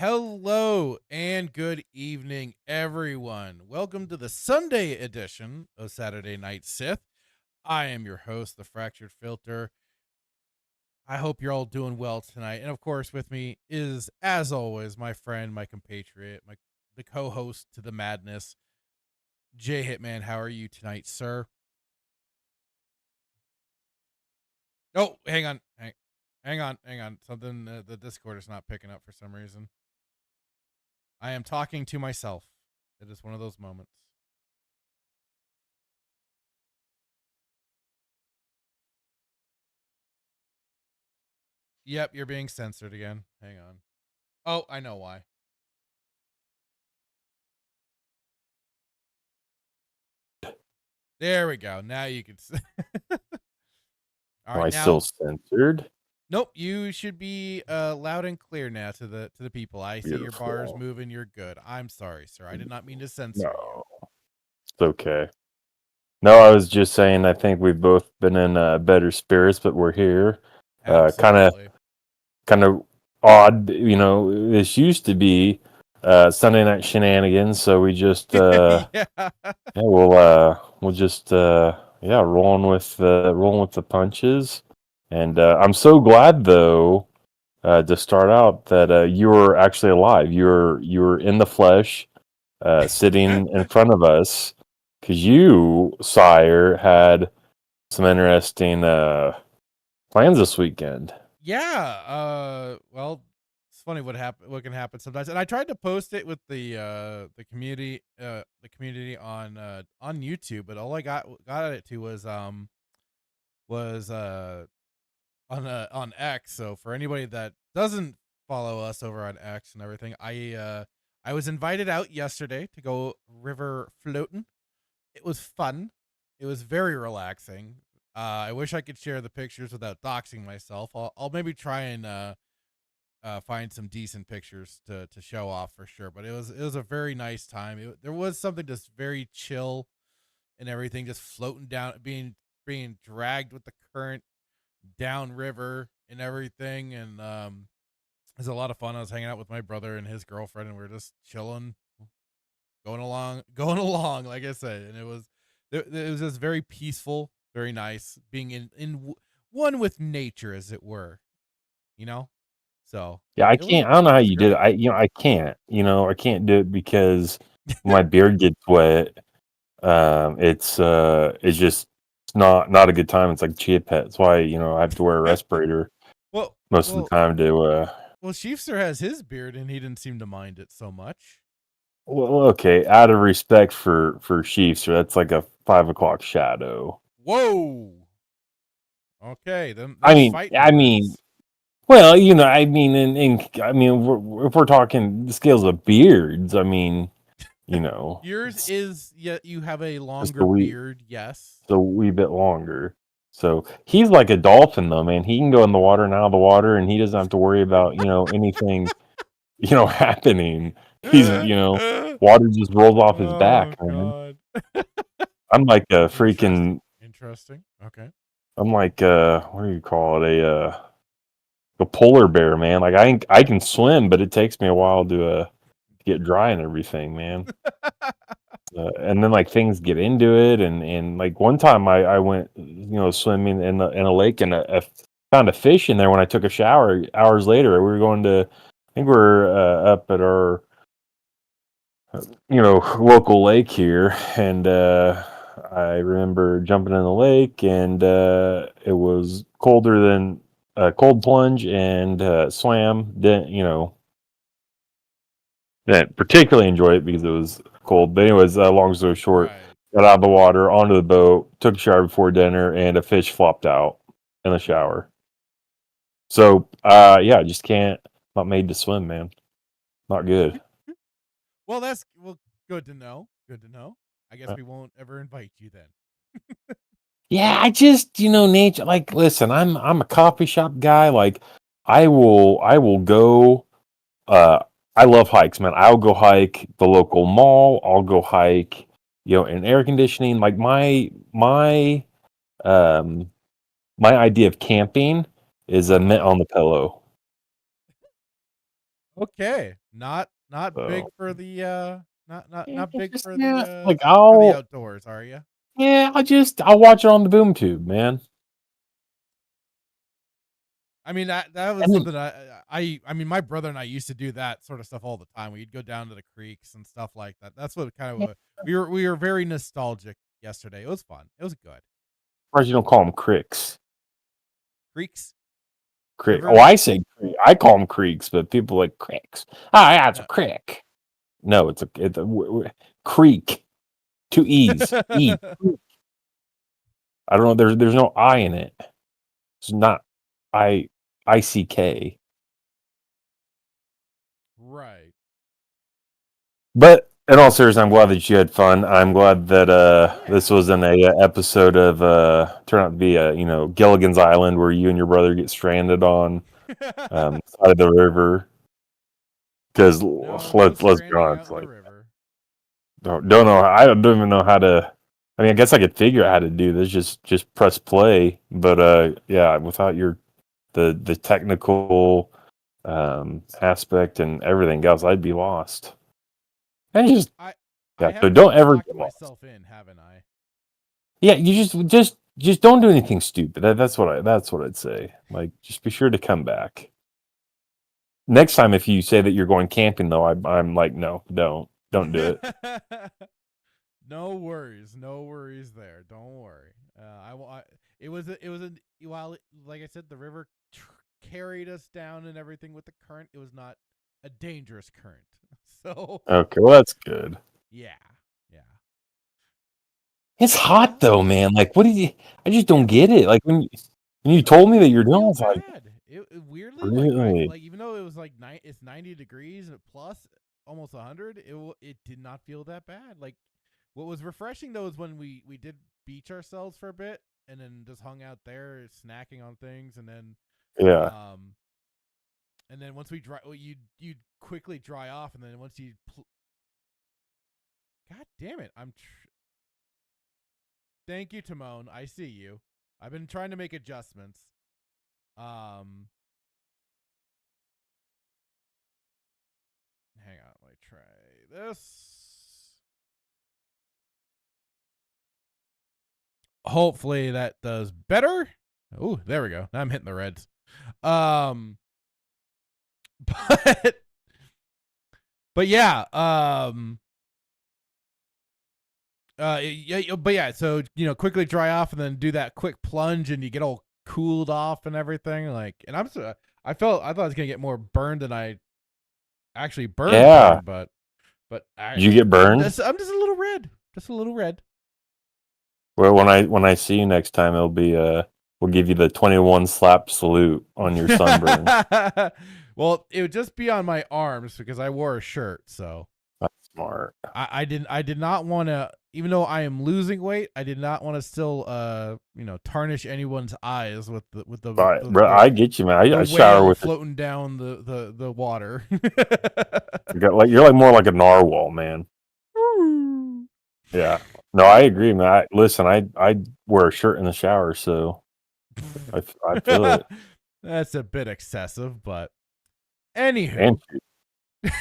Hello and good evening, everyone. Welcome to the Sunday edition of Saturday Night Sith. I am your host, the Fractured Filter. I hope you're all doing well tonight. And of course, with me is, as always, my friend, my compatriot, the co-host to the madness, Jay Hitman. How are you tonight, sir? Oh, hang on. Something the Discord is not picking up for some reason. I am talking to myself. It is one of those moments. Yep, you're being censored again. Hang on. Oh, I know why. There we go. Now you can. All Am right, I now. still censored? Nope, you should be loud and clear now to the people. I see your bars moving. You're good. I'm sorry, sir. I did not mean to censor you. It's okay. No, I was just saying. I think we've both been in better spirits, but we're here. Absolutely. Kind of odd. You know, this used to be Sunday night shenanigans, so we just Yeah. we'll just rolling with the punches. And I'm so glad though to start out that you were actually alive. You were in the flesh, sitting in front of us, because you, sire, had some interesting plans this weekend. Yeah. Well, it's funny what can happen sometimes. And I tried to post it with the community on YouTube, but all I got it to was on X. So for anybody that doesn't follow us over on X and everything, I was invited out yesterday to go river floating. It was fun. It was very relaxing. I wish I could share the pictures without doxing myself. I'll maybe try and find some decent pictures to show off for sure. But it was a very nice time. There was something just very chill and everything, just floating down, being dragged with the current downriver and everything. And it was a lot of fun. I was hanging out with my brother and his girlfriend, and we were just chilling, going along, like I said. And it was just very peaceful, very nice, being in one with nature, as it were. You know, so Yeah, I can't. I don't know how you did it. great. I can't. I can't do it because my beard gets wet. It's it's not a good time. It's like chia pet. That's why I have to wear a respirator most of the time to. Well, Sheefster has his beard, and he didn't seem to mind it so much. Well, okay. Out of respect for Chiefs, that's like a 5 o'clock shadow. Whoa. Okay, then. I mean, well, I mean, if we're talking the scales of beards, I mean, yours is you have a longer beard, yes, it's a wee bit longer. So he's like a dolphin, though, man. He can go in the water and out of the water, and he doesn't have to worry about Oh, anything happening. He's water just rolls off his back, man. I'm like a freaking interesting. Okay. I'm like what do you call it? A polar bear, man. Like I can swim, but it takes me a while to get dry and everything, man. And then like things get into it, and like one time I went swimming in a lake and found a fish in there when I took a shower hours later. We were going to, I think we were up at our local lake here, and I remember jumping in the lake, and it was colder than a cold plunge, and swam. Didn't particularly enjoy it because it was cold. But anyways, long story short, Right. got out of the water, onto the boat, took a shower before dinner, and a fish flopped out in the shower. So, yeah, just can't. Not made to swim, man. Not good. Well, good to know. Good to know. I guess we won't ever invite you then. Yeah, I just nature. Like, listen, I'm a coffee shop guy. Like, I will go. Uh, I love hikes, man. I'll go hike the local mall. I'll go hike, in air conditioning. Like um my idea of camping is a mint Uh-huh. on the pillow. Okay. Not big So for the not it's big just like for the outdoors, are you? I'll watch it on the boom tube, man. I mean that was And then something I mean my brother and I used to do that sort of stuff all the time. We'd go down to the creeks and stuff like that. That's what kind of we were very nostalgic yesterday. It was fun. It was good. you don't call them cricks. Creeks, Creek. Oh, rivers. I say creek. I call them creeks, but people like cricks. Ah, yeah, it's a No. crick. No, creek. Two E's. E. I don't know. There's no I in it. It's not ICK. Right. But in all seriousness, I'm glad that you had fun. I'm glad that this Yeah. wasn't a episode of turned out to be a Gilligan's Island where you and your brother get stranded on side of the river. Because No let's be stranding out honest, in the like river. don't know. I don't even know how to. I mean, I guess I could figure out how to do this. Just press play. But yeah, without the technical aspect and everything else, I'd be lost. And just I yeah. So have don't ever locked get lost. myself in, haven't I? Yeah, you just don't do anything stupid. That's what I'd say. Like, just be sure to come back next time. If you say that you're going camping, though, I'm like, no, don't do it. No worries there. Don't worry. It was a while like I said, the river carried us down and everything with the current. It was not a dangerous current. So Okay, well that's good. yeah, yeah. It's Well, hot though, man. Like, what did you? I just don't it get it. Like when you told me that you're didn't doing, I feel was like, bad. It weirdly really? even though it was like it's 90 degrees and plus almost 100, it did not feel that bad. Like what was refreshing though is when we did beach ourselves for a bit and then just hung out there snacking on things Yeah, um and then once we dry you quickly dry off and then once God damn it. Thank you, Timon. I see you. I've been trying to make adjustments. Um Hang on, let me try this. Hopefully that does better. Oh, there we go. Now I'm hitting the reds. Um, but but yeah, yeah, but yeah. So quickly dry off and then do that quick plunge, and you get all cooled off and everything. Like, and I thought I was gonna get more burned than I actually yeah. burned, but Did you get burned? I'm just a little red, just a little red. Well, when I see you next time, it'll be we'll give you the 21 slap salute on your sunburn. Well, it would just be on my arms because I wore a shirt. So That's smart. I did not want to, even though I am losing weight, I did not want to still tarnish anyone's eyes with But bro, I get you, man. the I shower whale with it. floating down the water. You're like more like a narwhal, man. Yeah. No, I agree, man. Listen, I wear a shirt in the shower, so I feel it. That's a bit excessive, but anywho. And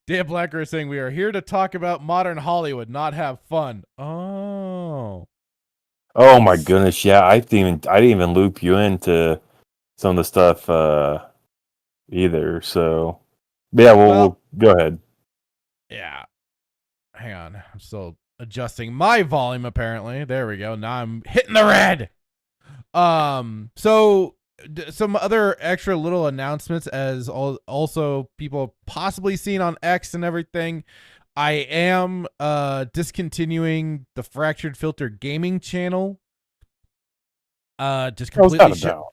Dan Blacker is saying we are here to talk about modern Hollywood, not have fun. Oh. Oh my goodness, yeah. I didn't even loop you into some of the stuff either. So yeah, Well, we'll go ahead. yeah. Hang on. I'm still adjusting my volume apparently. There we go. Now I'm hitting the red. So some other extra little announcements as also people possibly seen on X and everything. I am discontinuing the Fractured Filter gaming channel. Just How's that completely about?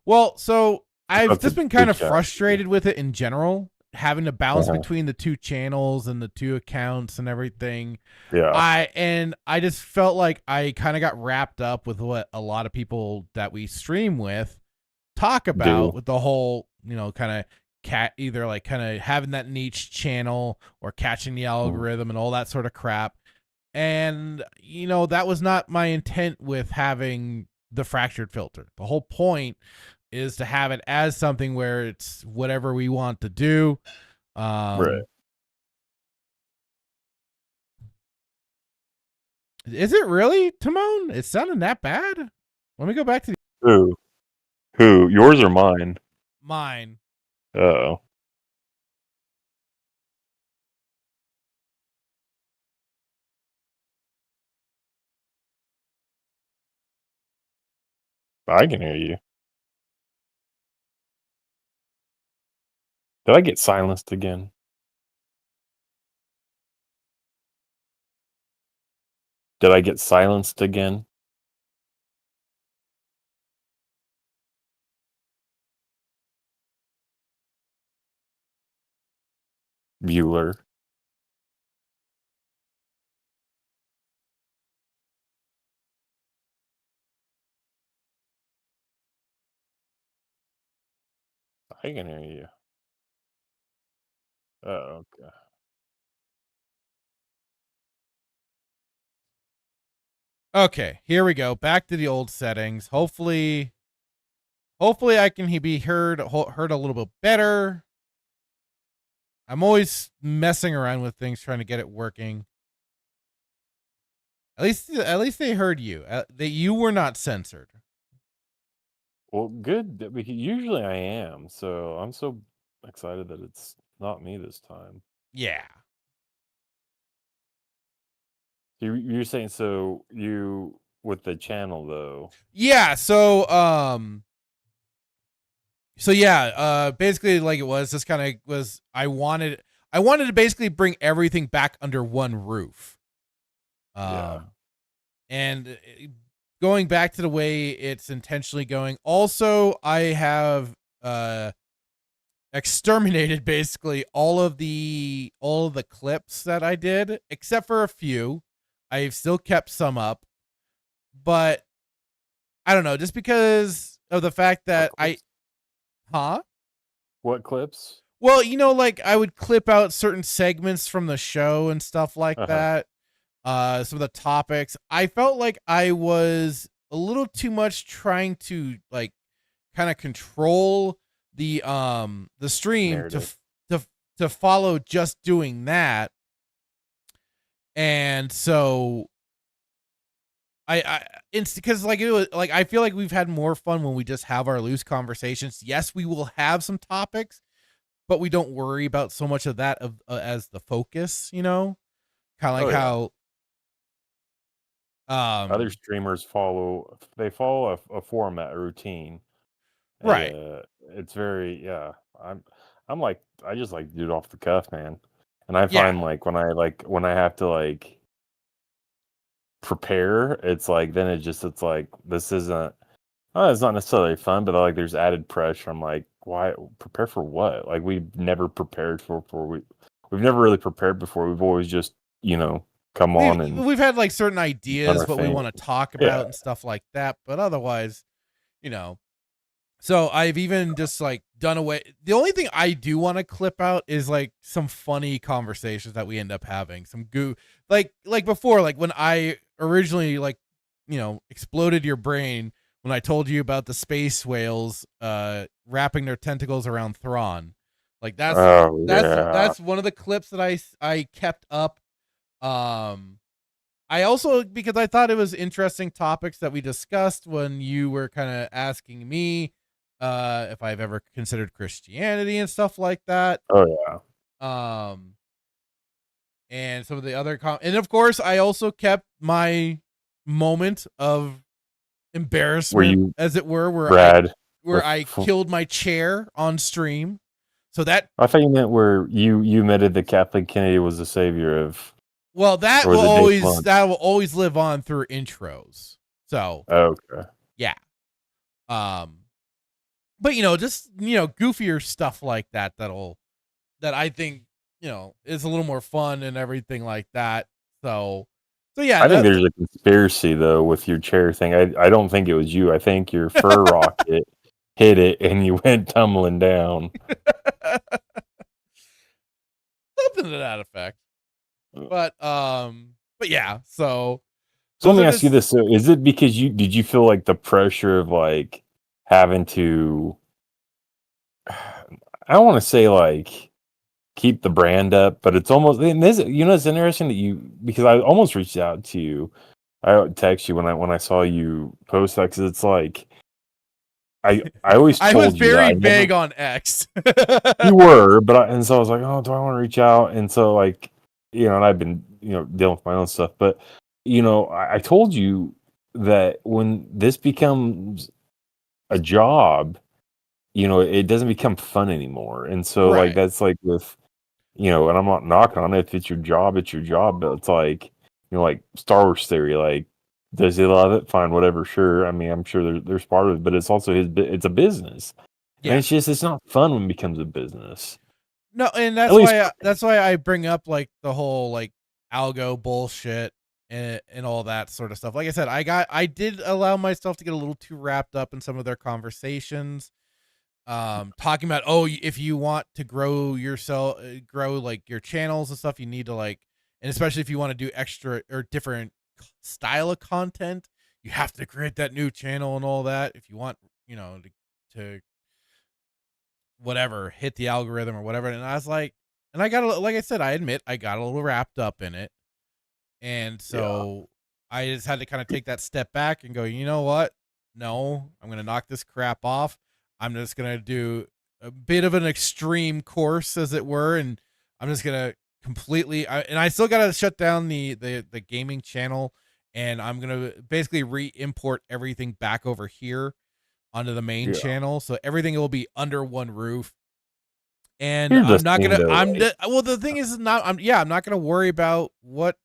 well, so I've That's just a been kind good of chat. frustrated with it in general, having to bounce Uh-huh. between the two channels and the two accounts and everything. Yeah, I just felt like I kind of got wrapped up with what a lot of people that we stream with talk about do with the whole, kind of cat either like kind of having that niche channel or catching the algorithm and all that sort of crap. And that was not my intent with having the Fractured Filter. The whole point is to have it as something where it's whatever we want to do. right. Is it really, Timon? It's sounding that bad? Let me go back to Who? Who? Yours or mine? mine. Oh, I can hear you. Did I get silenced again? Did I get silenced again? Bueller. I can hear you. Oh, okay. Okay, here we go. Back to the old settings. Hopefully I can be heard a little bit better. I'm always messing around with things trying to get it working. At least they heard you. That you were not censored. Well, good. Usually I am, so I'm so excited that it's not me this time. Yeah. You're saying so you with the channel though? Yeah, so yeah, basically like it was this kind of was I wanted to basically bring everything back under one roof. Yeah. Um and going back to the way it's intentionally going. Also, I have exterminated basically all of the clips that I did except for a few. I've still kept some up, but I don't know, just because of the fact What that I clips? huh? What clips? Well, like I would clip out certain segments from the show and stuff like Uh-huh. that. Some of the topics. I felt like I was a little too much trying to like kind of control the stream Narrative. to follow just doing that. And so I it's because like it was like I feel like we've had more fun when we just have our loose conversations. Yes, we will have some topics, but we don't worry about so much of that as the focus, kind of like Oh yeah. how Other um streamers follow a format, a routine. right. It's very yeah. I'm like I just like to do it off the cuff, man. And I Yeah. find when I have to like prepare, it's like then it's like this isn't it's not necessarily fun, but like there's added pressure. I'm like, why prepare for what? Like we've never prepared we've never really prepared before. We've always just, come we've on and we've had like certain done ideas our what we thing. want to talk Yeah. about and stuff like that, but otherwise, you know. So I've even just like done away. The only thing I do want to clip out is like some funny conversations that we end up having. Some like before, like when I originally like exploded your brain when I told you about the space whales wrapping their tentacles around Thrawn. Like Oh yeah. that's one of the clips that I kept up. Um, I also, because I thought it was interesting topics that we discussed when you were kind of asking me if I've ever considered Christianity and stuff like that. Oh yeah. Um, and some of the other and of course I also kept my moment of Were embarrassment, you as it were, Brad where with? I killed my chair on stream. So that, I thought you meant where you admitted that Kathleen Kennedy was the savior of, well, or was it Dave Blunt? that will always live on through intros. So Okay. yeah. Um, but just goofier stuff like that that I think is a little more fun and everything like that. So yeah, I think there's a conspiracy though with your chair thing. I don't think it was you. I think your fur rocket hit it and you went tumbling down. something to that effect. But yeah, so So let those me are ask you just this: so is it because did you feel like the pressure of like having to? I don't want to say like keep the brand up, but it's almost, and this, it's interesting that because I almost reached out to you. I text you when I saw you post that, because it's like I always I was told you that very I never. vague on X. You were, but and so I was like, oh, do I want to reach out? And so like, and I've been dealing with my own stuff, but I told you that when this becomes a job, it doesn't become fun anymore. And so like Right. that's like with, and I'm not knocking on it. If it's your job, it's your job. But it's like, like Star Wars theory, like, does he love it? Fine, whatever, sure. I mean, I'm sure there's part of it, but it's also it's a business. And Yeah. it's not fun when it becomes a business. No, and At least for me. that's why I bring up like the whole like algo bullshit and all that sort of stuff. Like I said, I did allow myself to get a little too wrapped up in some of their conversations. Talking about, oh, if you want to grow yourself, grow like your channels and stuff, you need to like, and especially if you want to do extra or different style of content, you have to create that new channel and all that if you want, to whatever, hit the algorithm or whatever. And I was like, and I got like I said, I admit I got a little wrapped up in it. And Yeah. so I just had to kind of take that step back and go, you know what? No, I'm going to knock this crap off. I'm just going to do a bit of an extreme course, as it were. And I'm just going to completely, and I still got to shut down the gaming channel. And I'm going to basically re-import everything back over here onto the main Yeah. channel. So everything will be under one roof. And Here's the I'm not thing gonna. though, like, Well, the thing is not. I'm not gonna worry about what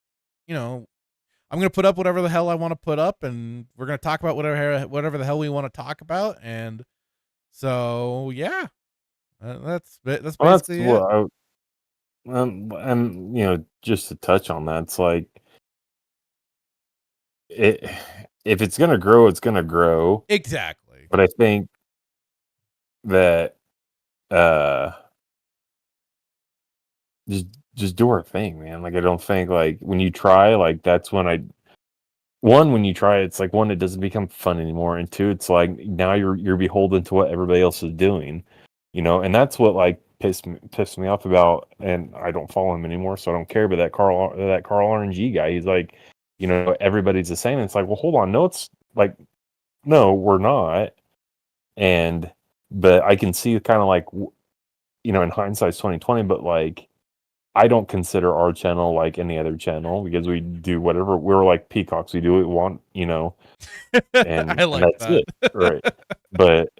you know. I'm gonna put up whatever the hell I want to put up, and we're gonna talk about whatever the hell we want to talk about. And so yeah, that's well, that's basically it. what and just to touch on that, it's like it if it's gonna grow, it's gonna grow. Exactly. But I think that uh just just do our thing, man. Like I don't think like when you try, like that's when when you try, it's like one, it doesn't become fun anymore, and two, it's like now you're beholden to what everybody else is doing, and that's what like pissed me off about, and I don't follow him anymore, so I don't care. But that Carl RNG guy, he's like, everybody's the same. And it's like, well, hold on, no, it's like, no, we're not. And but I can see kind of like, in hindsight, 2020, but like I don't consider our channel like any other channel, because we do whatever, we're like peacocks. We do what we want, and I like that's that. it, right? But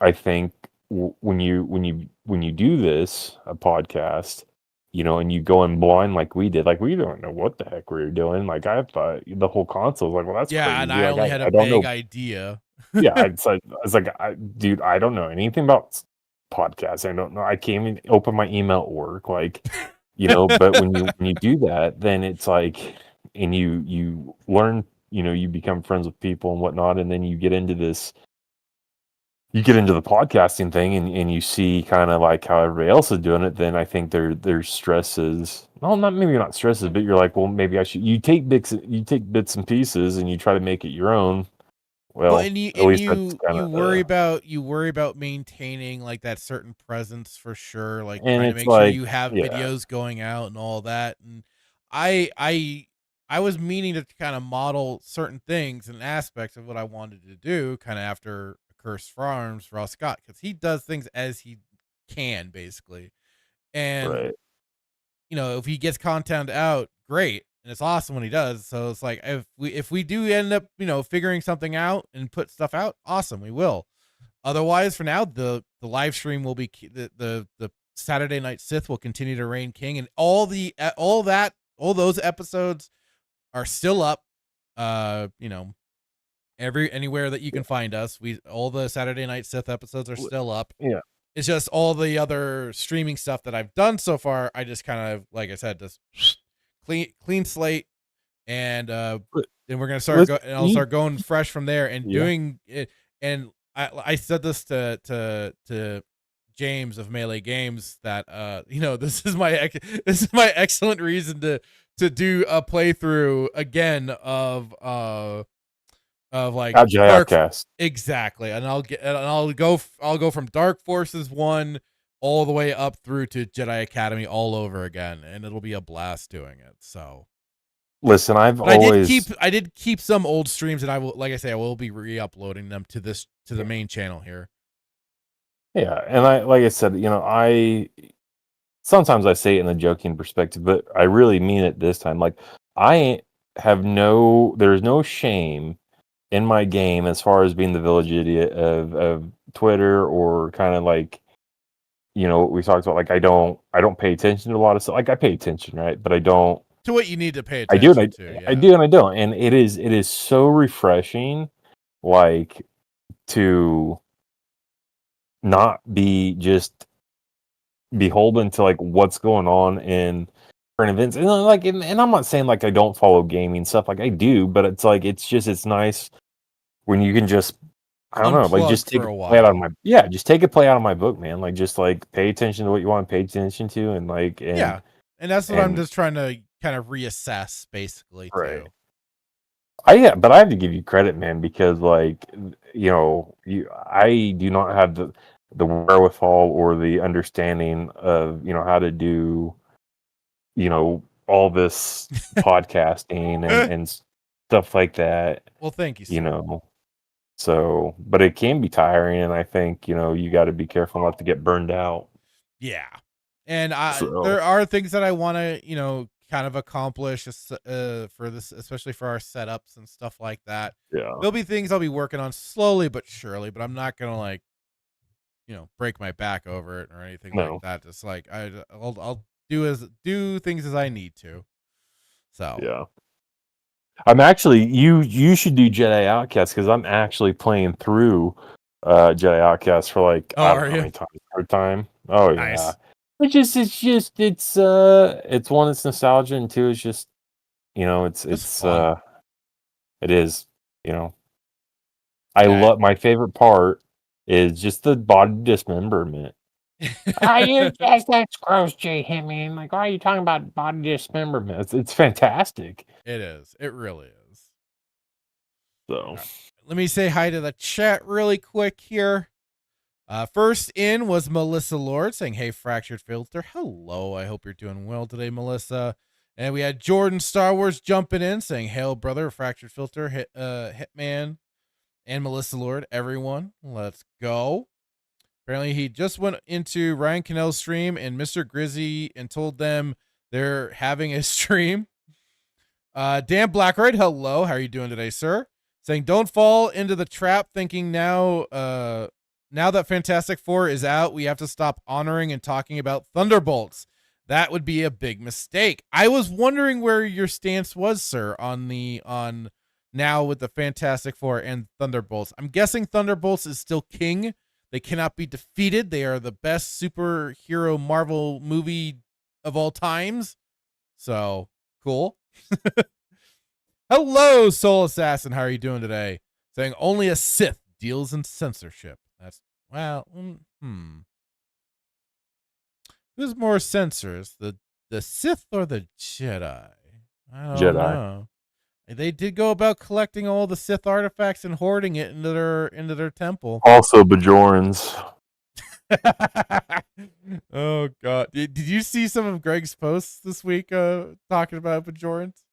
I think when you do this a podcast, and you go in blind like we did, like we don't know what the heck we were doing. Like I thought the whole console was like, well, that's Yeah, and crazy. I Like only had a I don't vague know. idea. Yeah, it's like dude, I don't know anything about podcasts. I don't know. I can't even open my email at work. Like, but when you do that, then it's like, and you learn, you become friends with people and whatnot, and then you get into the podcasting thing, and you see kind of like how everybody else is doing it. Then I think their stresses, well, not maybe not stresses, but you're like, well, maybe I should. You take bits and pieces and you try to make it your own. Well, Well, and you at and least that's you kind you of worry about you worry about maintaining like that certain presence for sure, like and trying to it's make sure like, you have yeah, videos going out and all that. And I I I was meaning to kind of model certain things and aspects of what I wanted to do, kind of after Cursed Farms for Ross Scott, because he does things as he can basically, and right. if he gets content out, great. And it's awesome when he does. So it's like if we do end up, figuring something out and put stuff out, awesome, we will. Otherwise, for now, the live stream will be the Saturday Night Sith will continue to reign king, and all those episodes are still up. Anywhere that you Yeah. can find us, we all the Saturday Night Sith episodes are w- still up. Yeah. It's just all the other streaming stuff that I've done so far. I just kind of, like I said, just clean slate, and But then we're gonna let's and I'll you, start going fresh from there and yeah. doing it. And I said this to James of Melee Games that this is this is my excellent reason to do a playthrough again of like Jedi dark. Outcast. Exactly. And I'll go from Dark Forces 1 all the way up through to Jedi Academy all over again, and it'll be a blast doing it. So, Listen, I've but always, I did keep some old streams, and I will, like I say, I will be re-uploading them to the yeah, main channel here. yeah, and I like I said, I sometimes I say it in a joking perspective, but I really mean it this time. Like I there's no shame in my game as far as being the village idiot of Twitter, or kind of like, what we talked about. Like I don't pay attention to a lot of stuff. Like I pay attention, right? But I don't. To what you need to pay I do attention and to, I yeah. do and I don't. And it is so refreshing, like, to not be just beholden to like what's going on in current events. And like, and I'm not saying like I don't follow gaming stuff, like I do, but it's like it's nice when you can just, I don't know, like Unplug just for take a a play out of while. my, yeah, just take a play out of my book, man. Like just like pay attention to what you want to pay attention to, and like Yeah. And that's what I'm and just trying to kind of reassess basically right. too. Yeah, but I have to give you credit, man, because like, I do not have the wherewithal or the understanding of, how to do, all this podcasting and stuff like that, Well, thank you, you sir. know. So, but it can be tiring, and I think, you got to be careful not to get burned out. Yeah. And So, there are things that I want to, kind of accomplish for this, especially for our setups and stuff like that. yeah, There'll be things I'll be working on slowly but surely, but I'm not going to like, break my back over it or anything like no, that. Just like I'll do things as I need to. So, yeah. I'm actually, you should do Jedi Outcast, because I'm actually playing through Jedi Outcast for like, oh, I don't are know how you? many times, third time. Oh yeah. Nice. It's one, it's nostalgia, and two, it's just, Just fun. it is, you know. I Yeah. love, my favorite part is just the body dismemberment. Ah, that's gross, Jay Hitman. Like, why are you talking about body dismemberment? It's fantastic. It is. It really is. So All right. Let me say hi to the chat really quick here. First in was Melissa Lord saying, "Hey, Fractured Filter. Hello. I hope you're doing well today, Melissa." And we had Jordan Star Wars jumping in saying, "Hail, brother, Fractured Filter, Hitman, and Melissa Lord. Everyone, let's go." Apparently, he just went into Ryan Cannell's stream and Mr. Grizzy and told them they're having a stream. Dan Blackroyd, hello. How are you doing today, sir? Saying, don't fall into the trap thinking now that Fantastic Four is out, we have to stop honoring and talking about Thunderbolts. That would be a big mistake. I was wondering where your stance was, sir, on now with the Fantastic Four and Thunderbolts. I'm guessing Thunderbolts is still king. They cannot be defeated. They are the best superhero Marvel movie of all times. So cool. Hello, Soul Assassin. How are you doing today? Saying only a Sith deals in censorship. That's Who's more censors, the Sith or the Jedi? I don't Jedi. know. They did go about collecting all the Sith artifacts and hoarding it into their temple. Also, Bajorans. Oh God! Did you see some of Greg's posts this week talking about Bajorans?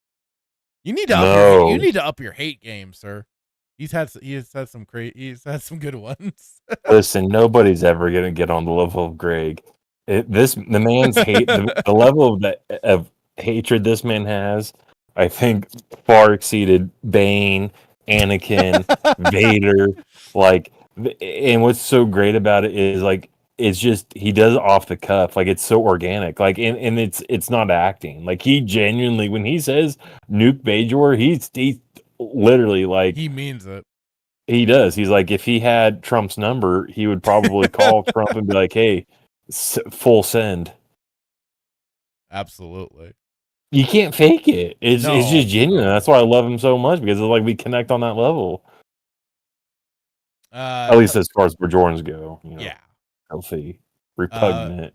You need to up your hate. You No. need to up your hate game, sir. He's had some he's had some good ones. Listen, nobody's ever gonna get on the level of Greg. The man's hate, the level of hatred this man has, I think, far exceeded Bane, Anakin, Vader. Like, and what's so great about it is like it's just he does it off the cuff, like it's so organic, like and it's not acting. Like he genuinely, when he says nuke Bajor, he's literally like He means it. he does. He's like, if he had Trump's number, he would probably call Trump and be like, "Hey, full send." Absolutely. You can't fake it. It's No, just genuine. no. That's why I love him so much because it's like we connect on that level. At Uh, least as far as Bajorans go, yeah. healthy, Uh, repugnant.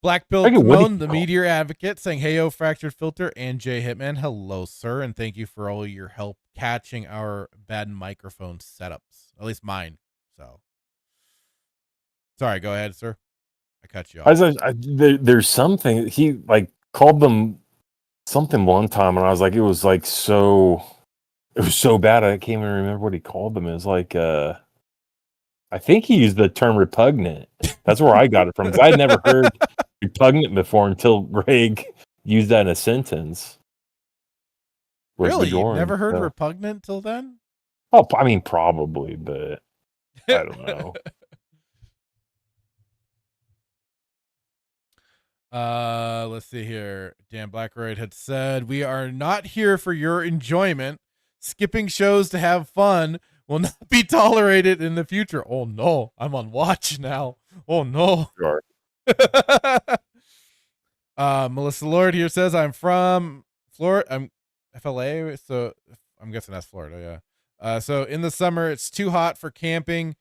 Black Bill What do Timon, you the call? Meteor Advocate, saying, "Hey, yo, Fractured Filter and Jay Hitman, hello, sir, and thank you for all your help catching our bad microphone setups. At least mine. So, sorry. Go ahead, sir. I cut you off. There's something he like called them something one time, and I was like, it was like so. It was so bad I can't even remember what he called them. It was like I think he used the term repugnant. That's where I got it from because I had never heard repugnant before until Greg used that in a sentence. With Really? You've Bajoran. never heard So. repugnant till then? Oh, I mean, probably, but I don't know. Let's see here. Dan Blackroyd had said, "We are not here for your enjoyment. Skipping shows to have fun will not be tolerated in the future." Oh no, I'm on watch now. Oh no. Sure. Melissa Lord here says, "I'm from Florida. I'm FLA, so I'm guessing that's Florida, yeah. So in the summer it's too hot for camping.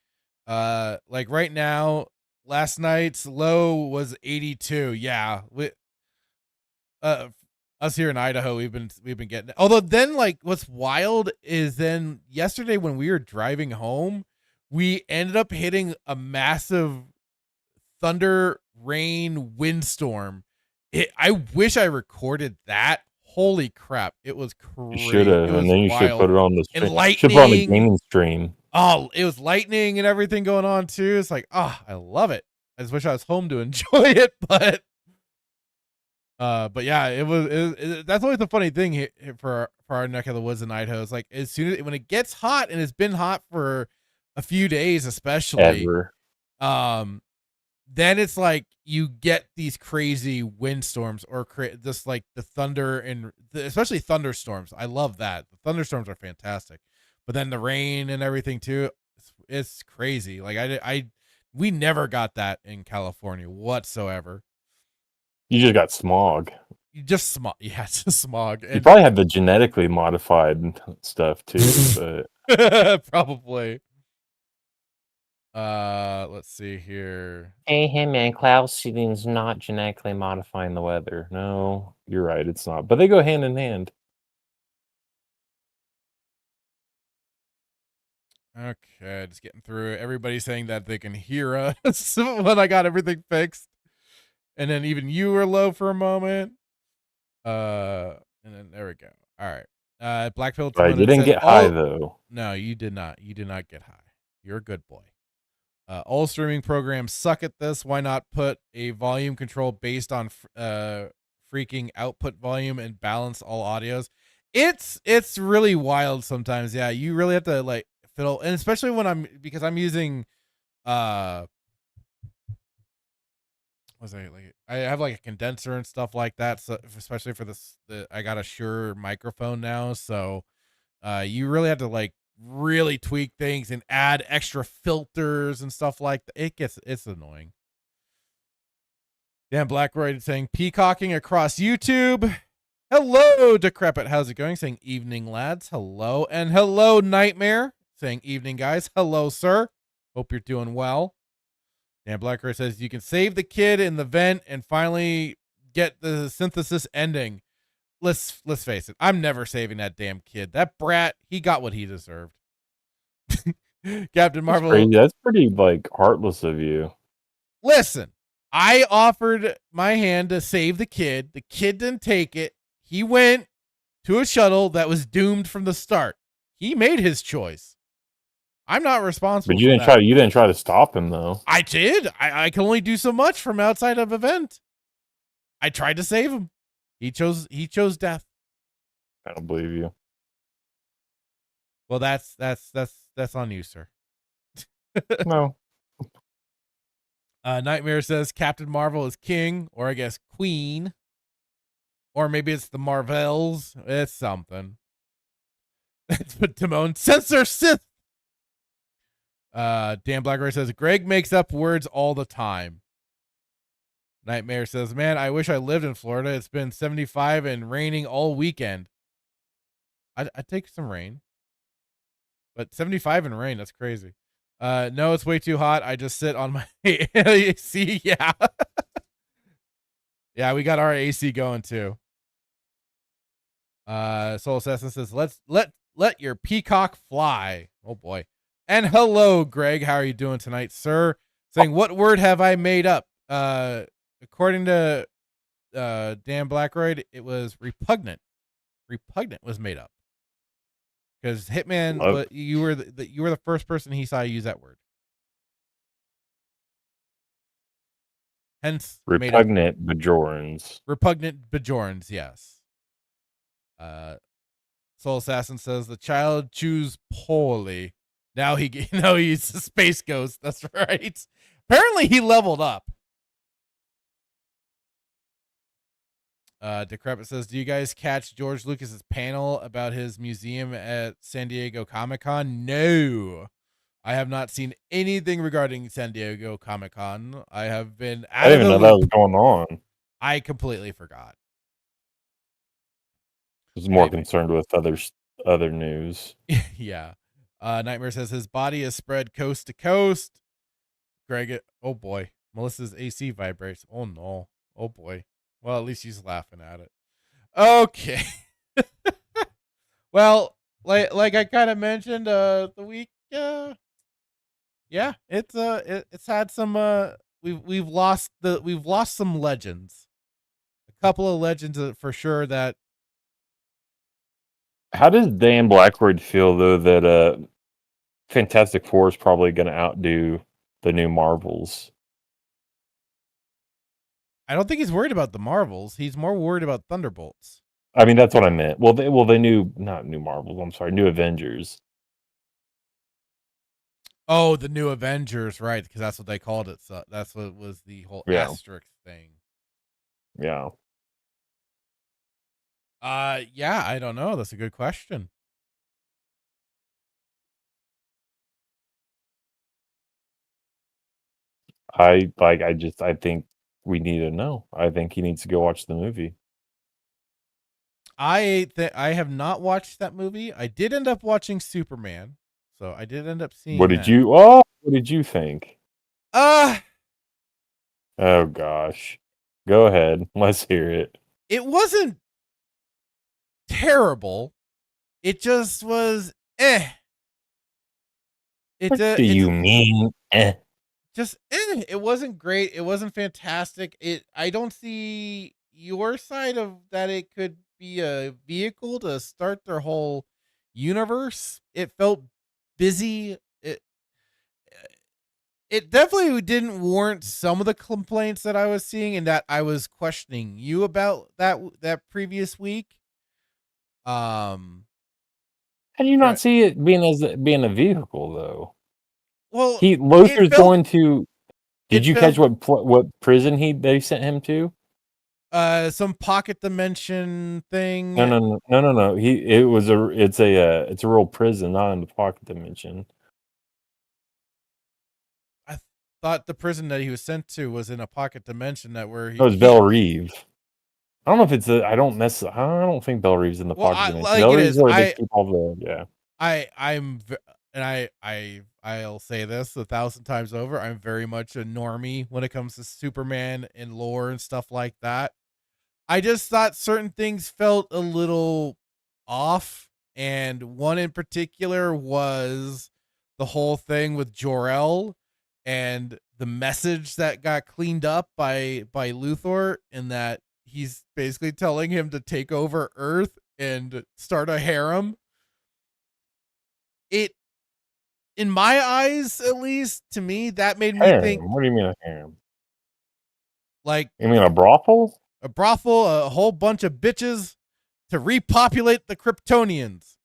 Like right now, last night's low was 82. Yeah. Uh us here in Idaho, we've been getting it. Although then like what's wild is then yesterday when we were driving home, we ended up hitting a massive thunder, rain, windstorm. I wish I recorded that. Holy crap. It was You should crazy. It have, and was then you should put wild. it on the And stream. Should put it on the lightning. gaming stream. Oh, it was lightning and everything going on too. It's like, I love it. I just wish I was home to enjoy it, but yeah, that's always the funny thing here for our neck of the woods in Idaho. It's like as soon as when it gets hot and it's been hot for a few days, especially, Ever. then it's like you get these crazy windstorms or just like the thunder and especially thunderstorms. I love that. The thunderstorms are fantastic, but then the rain and everything too. It's crazy. Like we never got that in California whatsoever. You just got smog. You just smog. Yeah, it's just smog. You And probably had the genetically modified stuff too, but probably. Let's see here. hey man, cloud seeding's not genetically modifying the weather. No, you're right, it's not. But they go hand in hand. Okay, just getting through it. Everybody saying that they can hear us when I got everything fixed. And then even you were low for a moment. And then there we go. All right. Blackfield Right, you Timon didn't said, get high though. No, you did not. You did not get high. You're a good boy. All streaming programs suck at this. Why not put a volume control based on freaking output volume and balance all audios? It's really wild sometimes. Yeah, you really have to like fiddle, and especially when because I'm using was I like I have like a condenser and stuff like that. So especially for I got a Shure microphone now, so you really have to like really tweak things and add extra filters and stuff like that. It's annoying. Dan Blackroyd saying peacocking across YouTube. Hello, Decrepit. How's it going? Saying evening, lads. Hello. And hello, Nightmare. Saying evening, guys. Hello, sir. Hope you're doing well. Dan Blackroyd says you can save the kid in the vent and finally get the synthesis ending. let's face it. I'm never saving that damn kid. That brat, he got what he deserved. Captain That's Marvel, crazy. That's pretty like heartless of you. listen. I offered my hand to save the kid. The kid didn't take it. He went to a shuttle that was doomed from the start. He made his choice. I'm not responsible But you for didn't that. try. You didn't try to stop him though. I did. I can only do so much from outside of event. I tried to save him. He chose death. I don't believe you. Well, that's on you, sir. No. Nightmare says Captain Marvel is king, or I guess queen, or maybe it's the Marvels. It's something. But Timon, censor Sith. Dan Blackroy says Greg makes up words all the time. Nightmare says, man, I wish I lived in Florida. It's been 75 and raining all weekend. I'd take some rain. But 75 and rain, that's crazy. No, it's way too hot. I just sit on my AC. Yeah. Yeah, we got our AC going too. Soul Assassin says, let your peacock fly. Oh boy. And hello, Greg. How are you doing tonight, sir? Saying, what word have I made up? According to Dan Blackroyd, it was repugnant. Repugnant was made up. Because Hitman, you were the first person he saw use that word. Hence, repugnant Bajorans. Repugnant Bajorans, yes. Soul Assassin says the child chews poorly. Now he's a space ghost. That's right. Apparently he leveled up. Decrepit says, do you guys catch George Lucas's panel about his museum at San Diego Comic-Con? No. I have not seen anything regarding San Diego Comic-Con. I have been out I didn't even know that was going on. I completely forgot. I was more concerned with other news. Yeah. Nightmare says his body is spread coast to coast. Greg, oh boy. Melissa's AC vibrates. Oh no. Oh boy. Well, at least she's laughing at it. Okay. Well, like I kind of mentioned, the week, yeah, it's had some, we've lost some legends. A couple of legends for sure that. How does Dan Blackroyd feel though that Fantastic Four is probably going to outdo the new Marvels? I don't think he's worried about the Marvels. He's more worried about Thunderbolts. I mean, that's what I meant. Well, they not new Marvels. I'm sorry, new Avengers. Oh, the new Avengers, right? Because that's what they called it. So that's what was the whole asterisk thing. Yeah. Yeah, I don't know. That's a good question. I think we need to know. I think he needs to go watch the movie. I have not watched that movie. I did end up watching Superman, so I did end up seeing. What did you think? Oh gosh, go ahead. Let's hear it. It wasn't terrible. It just was. What do you mean? Just it wasn't great. It wasn't fantastic. I don't see your side of that. It could be a vehicle to start their whole universe. It felt busy. It definitely didn't warrant some of the complaints that I was seeing and that I was questioning you about that previous week. How do you not see it being a vehicle though? Well, Lothor's going to. Did you catch what prison they sent him to? Some pocket dimension thing. No. It's a real prison, not in the pocket dimension. I thought the prison that he was sent to was in a pocket dimension that where he. It was Belle Reve. I don't know if it's I don't think Belle Reve's in the pocket dimension. Belle Reve's where they keep all the I'll say this 1,000 times over. I'm very much a normie when it comes to Superman and lore and stuff like that. I just thought certain things felt a little off, and one in particular was the whole thing with Jor-El and the message that got cleaned up by Luthor, in that he's basically telling him to take over Earth and start a harem. It, in my eyes, at least to me, that made me think Harem? What do you mean a harem? like You mean a brothel? a brothel, a whole bunch of bitches to repopulate the Kryptonians.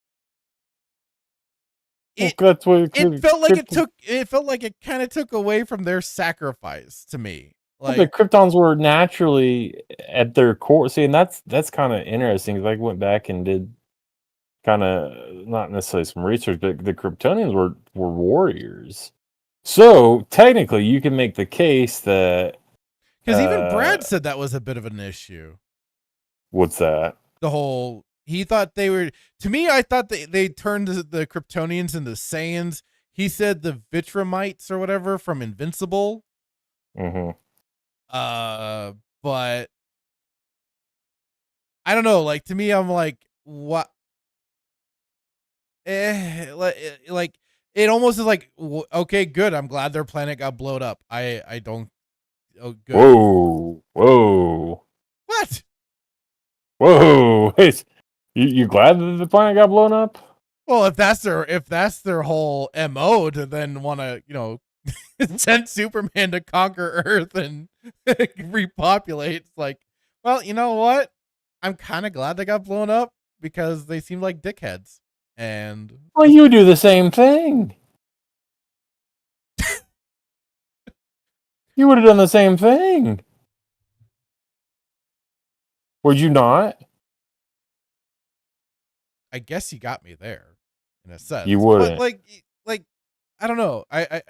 Well, It that's what it felt like it felt like it kind of took away from their sacrifice to me. well, the Like, Kryptons were naturally at their core. See, and that's kind of interesting. 'Cause I went back and did kind of not necessarily some research, but the Kryptonians were warriors. So technically, you can make the case that because even Brad said that was a bit of an issue. what's that? The whole, he thought they were, to me, I thought they turned the Kryptonians into Saiyans. He said the Vitramites or whatever from Invincible. Mm-hmm. But I don't know. Like, to me, I'm like, what? Like it almost is like, okay, good. I'm glad their planet got blown up. I don't. Oh, good. Whoa! What? Whoa! You glad that the planet got blown up? Well, if that's their whole MO to then want to send Superman to conquer Earth and repopulate, it's like, well, you know what? I'm kind of glad they got blown up because they seem like dickheads. And Well, you do the same thing. You would have done the same thing. Would you not? I guess you got me there in a sense. You But wouldn't. like I don't know. I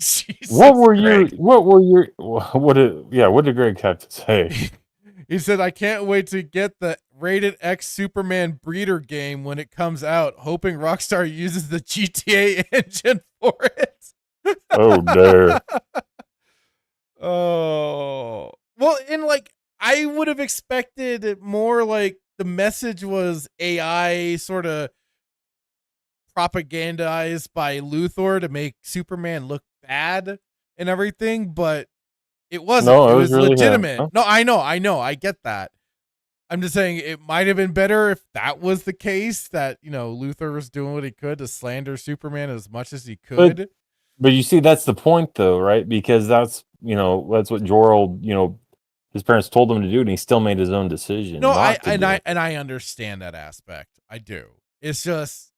Jesus What were Greg. what did Greg have to say? He said, I can't wait to get the rated X Superman breeder game when it comes out, hoping Rockstar uses the GTA engine for it. Oh no. Oh. Well, and like, I would have expected more like the message was AI sort of propagandized by Luthor to make Superman look bad and everything, but it wasn't. No, It it was was really him. legitimate. Huh? No, I know, I get that. I'm just saying it might have been better if that was the case, that, Luthor was doing what he could to slander Superman as much as he But could. but you see, that's the point, though, right? Because that's what Jor-El, his parents told him to do, and he still made his own decision No, not to do it. I understand that aspect. I do. It's just,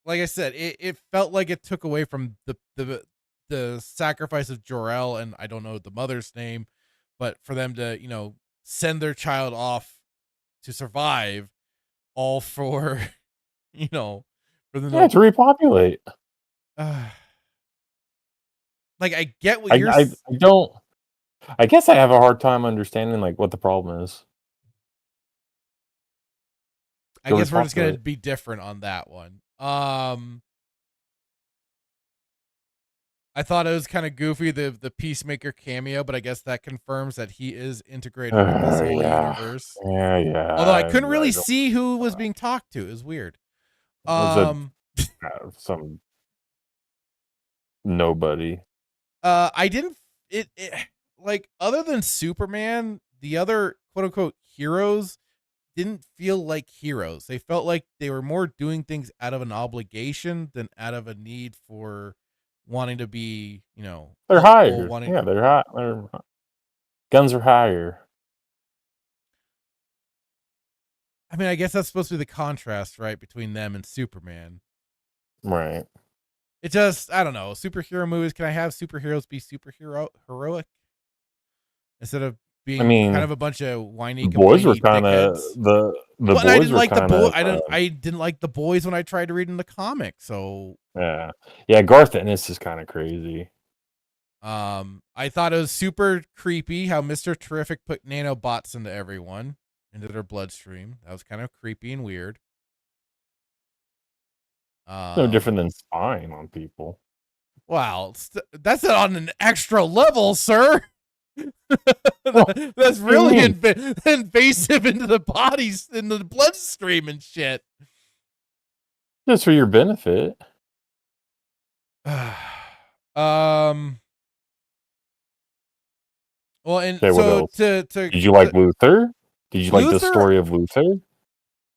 like I said, it felt like it took away from the sacrifice of Jor-El, and I don't know the mother's name, but for them to, send their child off to survive, all for, for the Yeah, to repopulate. like, I get what I, you're. I I don't. I guess I have a hard time understanding like what the problem is. I To guess we're just gonna repopulate. be different on that one. I thought it was kind of goofy, the Peacemaker cameo, but I guess that confirms that he is integrated with this whole Yeah, universe. yeah. Although I couldn't I really don't. see who was being talked to. It was weird. Was a Um, some nobody. I didn't. It like, other than Superman, the other quote unquote heroes didn't feel like heroes. They felt like they were more doing things out of an obligation than out of a need for wanting to be, They're helpful. higher. Wanting, Yeah, they're hot. Their guns are higher. I mean, I guess that's supposed to be the contrast, right, between them and Superman. Right. It just, I don't know. Superhero movies, can I have superheroes be superhero heroic instead of I being kind mean, of a bunch of whiny, the boys were complainy kind of dickheads? the Well, and I boys didn't were like the kind boy. of I didn't like the boys when I tried to read in the comic. So, yeah. Garth Ennis is kind of crazy. I thought it was super creepy how Mr. Terrific put nanobots into everyone, into their bloodstream. That was kind of creepy and weird. No different than spying on people. Wow, that's on an extra level, sir. Well, That's what do you really mean? invasive into the bodies, into the bloodstream and shit. Just for your benefit. um. Well, and Okay, what so else? to Did you like Luther? Did you like the Luther, story of Luther?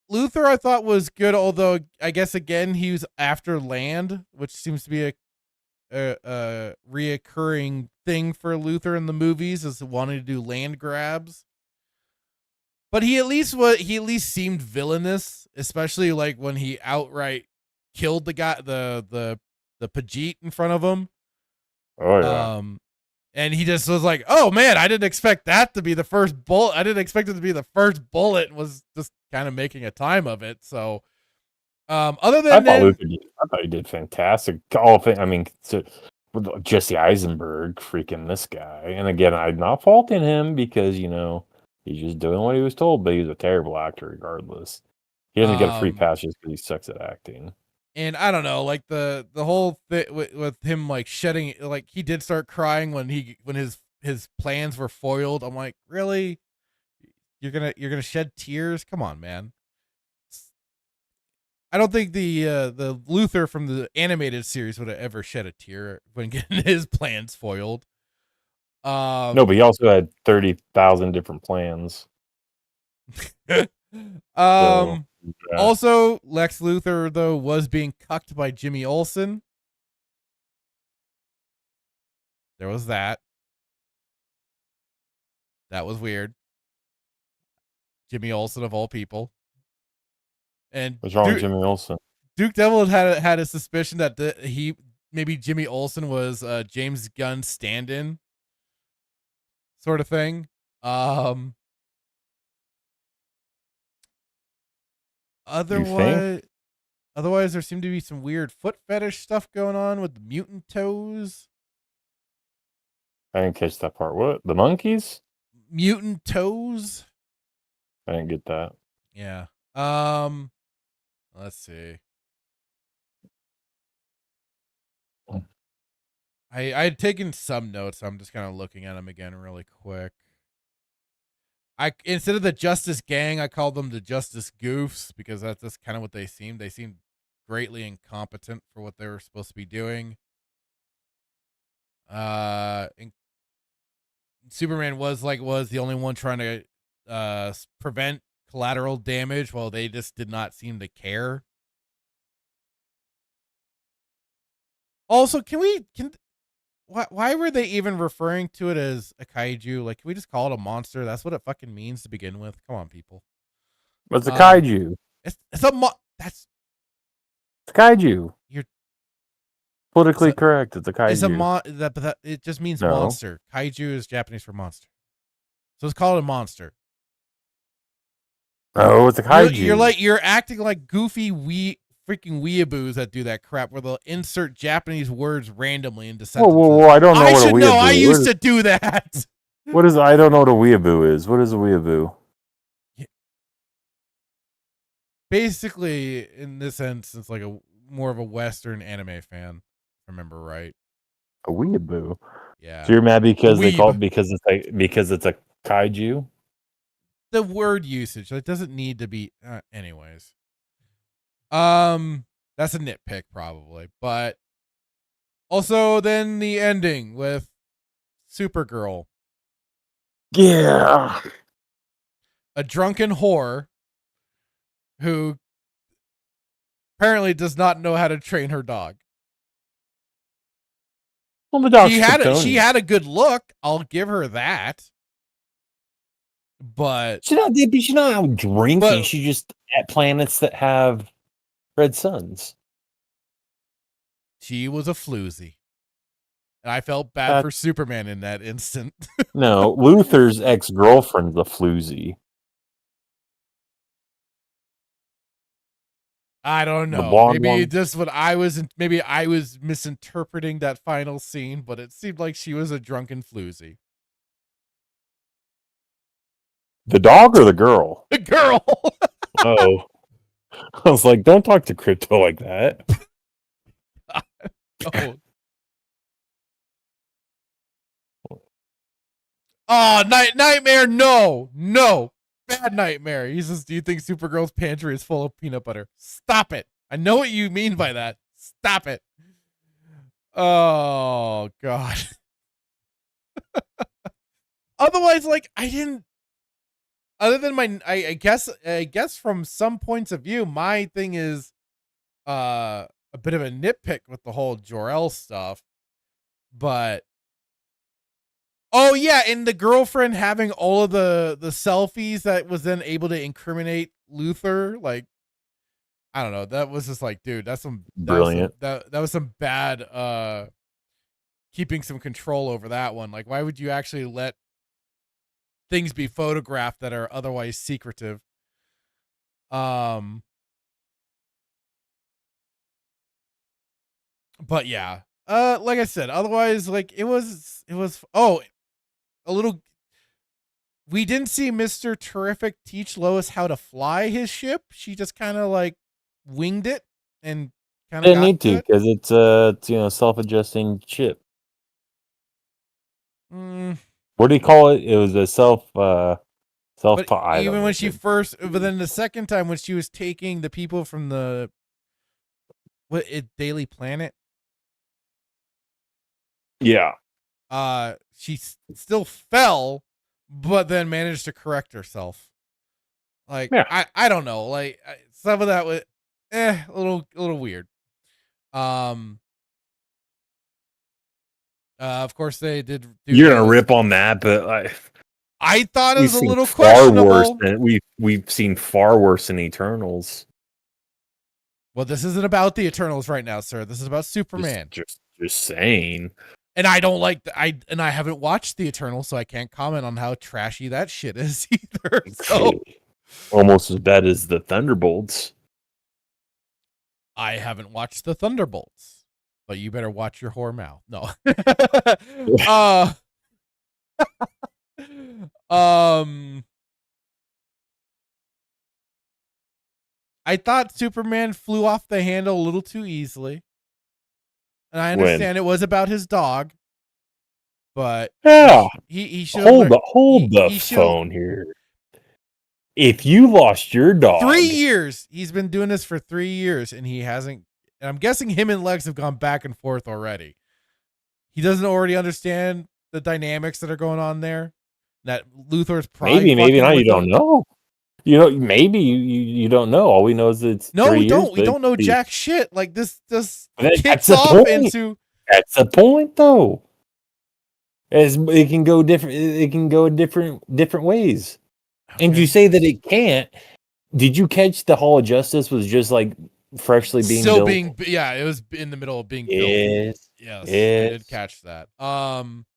Luther, I thought was good. Although I guess again he was after land, which seems to be a reoccurring thing for Luther in the movies, is wanting to do land grabs. But he at least seemed villainous, especially like when he outright killed the guy, the Pajit in front of him. Oh yeah. Um, and he just was like, "Oh man, I didn't expect that to be the first bullet. I didn't expect it to be the first bullet." And was just kind of making a time of it. So, other I than thought then, Luther did. I thought he did fantastic. All thing. I mean, with Jesse Eisenberg, freaking this guy. And again, I'm not faulting him because he's just doing what he was told. But he was a terrible actor, regardless. He doesn't get a free um, pass just because he sucks at acting. and I don't know, like the whole thing with him like shedding, like he did start crying when his plans were foiled. I'm like, really? You're gonna shed tears? Come on, man. I don't think the Luther from the animated series would have ever shed a tear when getting his plans foiled. No, but Um, he also had 30,000 different plans. So um. yeah, Also, Lex Luthor though was being cucked by Jimmy Olsen. There was that. That was weird. Jimmy Olsen of all people. And what's wrong with Jimmy Olsen? Duke Devil had a suspicion that he maybe Jimmy Olsen was James Gunn's stand-in, sort of thing. Um, You think? otherwise, otherwise there seemed to be some weird foot fetish stuff going on with the mutant toes. I didn't catch that part. What? The monkeys? Mutant toes. I didn't get that. Yeah. Let's see. I had taken some notes. So I'm just kind of looking at them again really quick. I instead of the Justice Gang, I called them the Justice Goofs because that's just kind of what they seemed. They seemed greatly incompetent for what they were supposed to be doing. And Superman was the only one trying to prevent collateral damage, while they just did not seem to care. Also, why were they even referring to it as a kaiju? Like, can we just call it a monster? That's what it fucking means to begin with. Come on, people. What's a Um, kaiju? it's a that's It's a kaiju. you're it's Politically a correct. It's a it's a kaiju. that it just means No. monster. Kaiju is Japanese for monster, so let's call it a monster. No, it's a kaiju. You're acting like goofy freaking weeaboos that do that crap where they'll insert Japanese words randomly into Whoa, whoa, sentences. whoa! I don't know I what a should know. I weeaboo. used to do that. What is? I don't know what a weeaboo is. What is a weeaboo? Basically, in this sense, it's like a more of a Western anime fan. If I remember right. A weeaboo. Yeah, So you're mad a because they call weeb. it because it's a kaiju? The word usage, it doesn't need to be. Anyways, that's a nitpick probably, but also then the ending with Supergirl, Yeah. a drunken whore who apparently does not know how to train her dog. Well, the dog's She Kryptonian. had a good look. I'll give her that. But She's not out drinking. but She's just at planets that have red suns. she was a floozy. And I felt bad That for Superman in that instant. No, Luther's ex-girlfriend's a floozy. I don't The know. blonde Maybe one. just what maybe I was misinterpreting that final scene, but it seemed like she was a drunken floozy. The dog or the girl? The girl. Oh. I was like, don't talk to Crypto like that. Oh. Oh, nightmare! No, bad nightmare. He says, "Do you think Supergirl's pantry is full of peanut butter?" Stop it! I know what you mean by that. Stop it. Oh God. Otherwise, like I didn't. Other than I guess from some points of view, my thing is a bit of a nitpick with the whole Jor-El stuff, but oh yeah, and the girlfriend having all of the selfies that was then able to incriminate Luther, like I don't know, that was just like, dude, Brilliant. that was some bad keeping some control over that one. Like, why would you actually let things be photographed that are otherwise secretive? Um, but yeah, like I said, otherwise, like it was. Oh, a little. We didn't see Mr. Terrific teach Lois how to fly his ship. She just kind of like winged it and kind of Didn't got need to to it. because it's self-adjusting chip. Mm, What do you call it? It was a self. but I don't even when know. she first, but then the second time when she was taking the people from the Daily Planet, Yeah. she still fell, but then managed to correct herself. Like Yeah. I don't know, like some of that was a little weird. Um, of course they did do You're gonna the. rip on that, but I thought it we've was a seen little far worse questionable. than we've seen far worse than Eternals. Well, this isn't about the Eternals right now, sir. This is about Superman. Just saying. And I don't like I haven't watched the Eternals, so I can't comment on how trashy that shit is either. So Almost as bad as the Thunderbolts. I haven't watched the Thunderbolts, but you better watch your whore mouth. No. uh um I thought Superman flew off the handle a little too easily. And I When understand it was about his dog, but yeah, he should have learned hold the he should. phone here. If you lost your 3 dog, years. He's been doing this for 3 years and he hasn't, and I'm guessing him and Lex have gone back and forth already. He doesn't already understand the dynamics that are going on there. That Luthor's probably maybe fucking not. You with don't him. know. Maybe you don't know. All we know is it's No, 3 years. we don't know jack shit. Like this That's kicks the off point. into. That's the point, though. As it can go different. It can go different ways. And if you Okay. say that it can't, did you catch the Hall of Justice was just like freshly being Still built? being, yeah, it was in the middle of being built. Yes. Yes, I did Yes. catch that.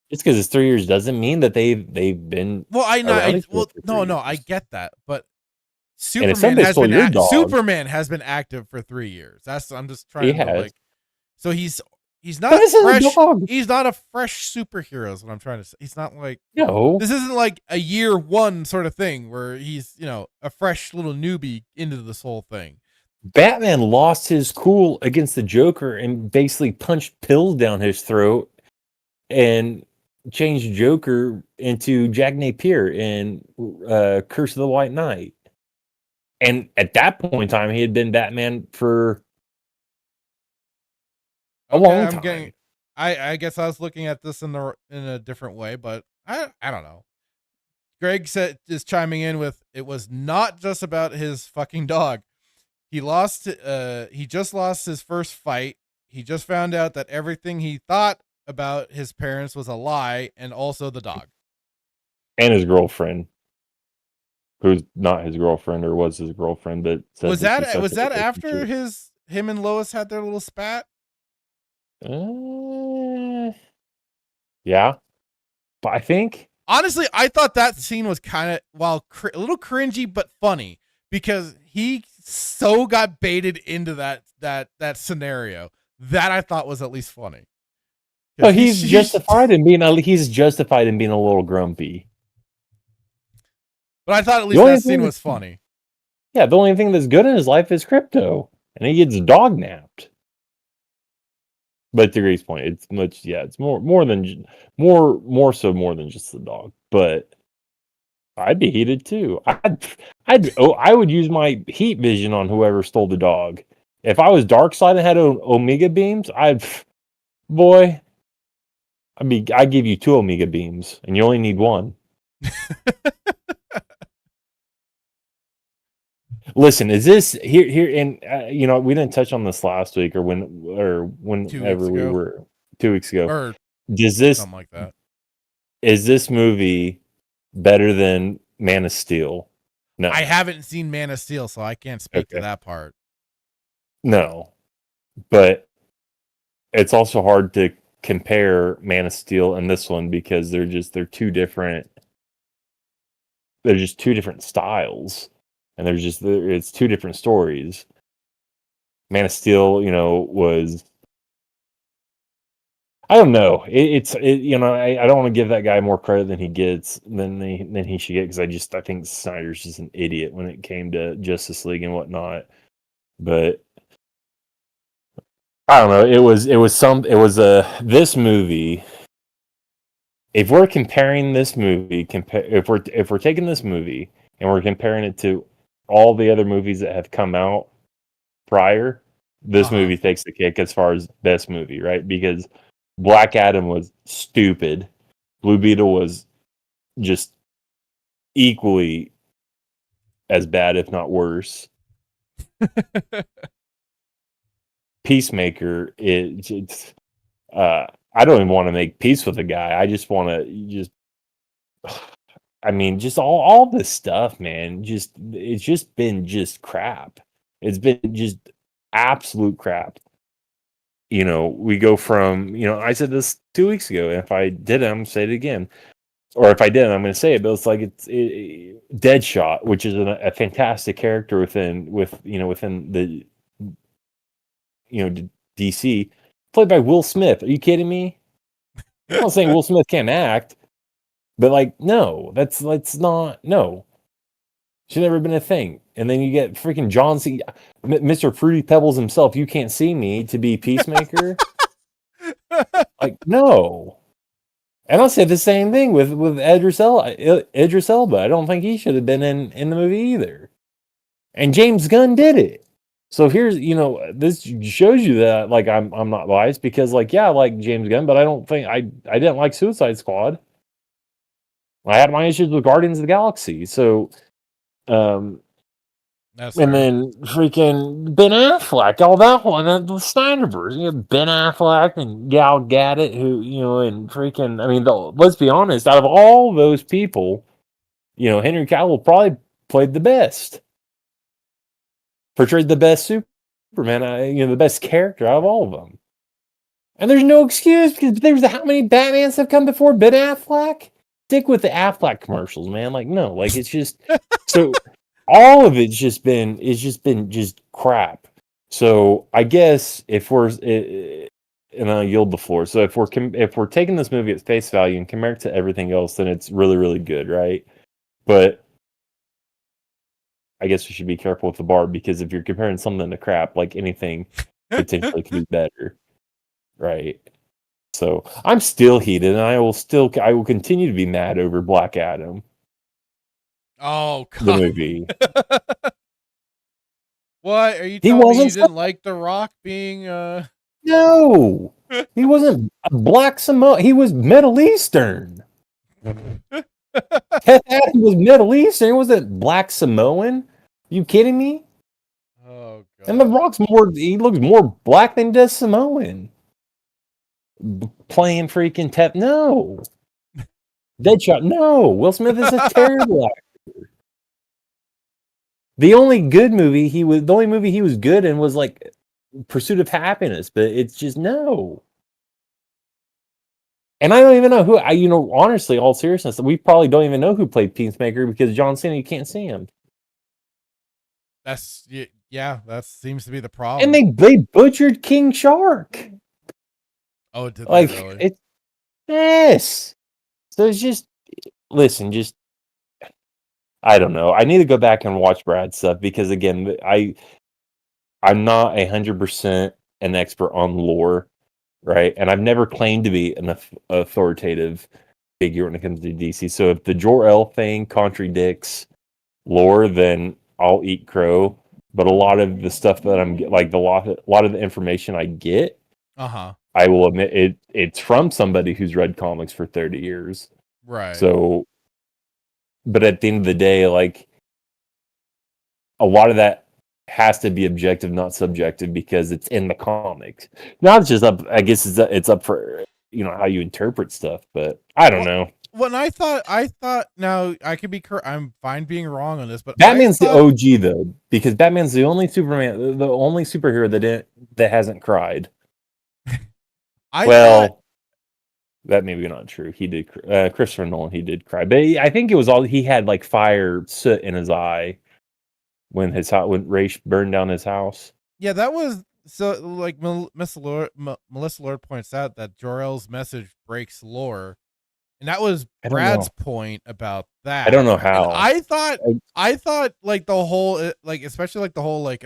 Just because it's 3 years doesn't mean that they've been Well, around each other well, for no, 3 I years. get that, but And if somebody stole your dog, Superman has been active for 3 years. I'm just he trying to has. like, so he's But not this is a fresh. dog. He's not a fresh superhero is what I'm trying to say. He's not like, No. this isn't like a year one sort of thing where he's, a fresh little newbie into this whole thing. Batman lost his cool against the Joker and basically punched pills down his throat and changed Joker into Jack Napier in Curse of the White Knight. And at that point in time, he had been Batman for a Okay, long I'm time. getting I guess I was looking at this in a different way, but I don't know. Greg said is chiming in with, it was not just about his fucking dog. He just lost his first fight. He just found out that everything he thought about his parents was a lie, and also the dog. And his girlfriend, who's not his girlfriend or was his girlfriend, but said that she sucked Was at the that after relationship. him and Lois had their little spat? Yeah. But I think Honestly, I thought that scene was kind of, a little cringy but funny, because he so got baited into that scenario that I thought was at least funny. well, he's justified in being a little grumpy. But I thought at The least only that thing scene that's was funny. Yeah, the only thing that's good in his life is crypto, and he gets dog napped. But to Grace's point, it's much. Yeah, it's more than more than just the dog. But I'd be heated too. I would use my heat vision on whoever stole the dog. If I was dark side and had omega beams, boy, I'd give you 2 omega beams, and you only need 1. Listen, is this here? And we didn't touch on this last week or 2 weeks whenever we ago, were 2 weeks ago. or Does this something like that. is this movie better than Man of Steel? No, I haven't seen Man of Steel, so I can't speak to Okay. that part. no, but it's also hard to compare Man of Steel and this one because they're two different. They're just 2 different styles, and it's 2 different stories. Man of Steel, was I don't know. I don't want to give that guy more credit than he gets than he should get because I think Snyder's just an idiot when it came to Justice League and whatnot. But I don't know. This movie. If we're comparing this movie, if we're taking this movie and we're comparing it to all the other movies that have come out prior, this movie takes the cake as far as best movie, right? Because Black Adam was stupid. Blue Beetle was just equally as bad, if not worse. Peacemaker I don't even want to make peace with the guy. I just want to just all this stuff, man. It's just been just crap. It's been just absolute crap. We go from, I said this 2 weeks ago, and if I didn't, I'm gonna say it again. Or if I didn't, I'm gonna say it, but it's like Deadshot, which is a fantastic character within the DC, played by Will Smith. Are you kidding me? I'm not saying Will Smith can't act, but no, that's not no. Should never been a thing. And then you get freaking John C. Mr. Fruity Pebbles himself. You can't see me to be Peacemaker. No. And I'll say the same thing with Idris Elba. I don't think he should have been in the movie either. And James Gunn did it. So here's, this shows you that I'm not biased because I like James Gunn, but I don't think I didn't like Suicide Squad. I had my issues with Guardians of the Galaxy. So That's and fair. then freaking Ben Affleck, all that one, the Snyderverse. You have Ben Affleck and Gal Gadot, who, and freaking, let's be honest, out of all those people, Henry Cavill probably played the best. Portrayed the best Superman, the best character out of all of them. And there's no excuse because how many Batmans have come before Ben Affleck? Stick with the Affleck commercials, man. No, it's just so all of it's just been crap. So I guess if we're and I'll yield the floor. So if we're taking this movie at face value and compare it to everything else, then it's really, really good, right? But I guess we should be careful with the bar because if you're comparing something to crap, anything potentially could be better, right? So I'm still heated, and I will continue to be mad over Black Adam. Oh God. The movie. What are you telling me? You didn't like The Rock being No, he wasn't a Black Samoan. He was Middle Eastern. Ted Adam was Middle Eastern. He wasn't Black Samoan. You kidding me? Oh God. And The Rock's he looks more black than he does Samoan. Playing freaking no. Deadshot, no. Will Smith is a terrible actor. The only movie he was good in was Pursuit of Happiness, but it's just no. And I don't even know who honestly, all seriousness, we probably don't even know who played Peacemaker because John Cena, you can't see him. That seems to be the problem. And they butchered King Shark. Oh, did they really? Yes. So it's just I don't know. I need to go back and watch Brad's stuff because again, I'm not 100% an expert on lore, right? And I've never claimed to be an authoritative figure when it comes to DC. So if the Jor-El thing contradicts lore, then I'll eat crow. But a lot of the stuff that I'm like a lot of the information I get, I will admit it's from somebody who's read comics for 30 years. Right. So, but at the end of the day, like a lot of that has to be objective, not subjective, because it's in the comics. Now it's just up. I guess it's up for how you interpret stuff. But I don't know. When I thought now I could be I'm fine being wrong on this, but Batman's the OG though, because Batman's the only Superman, the only superhero that hasn't cried. That may be not true. He did. Christopher Nolan, he did cry, but I think it was all he had, like fire soot in his eye when Ra's burned down his house. Yeah, that was so. Like Melissa Lord points out that Jor-El's message breaks lore, and that was Brad's point about that. I don't know how. And I thought like the whole like especially like the whole like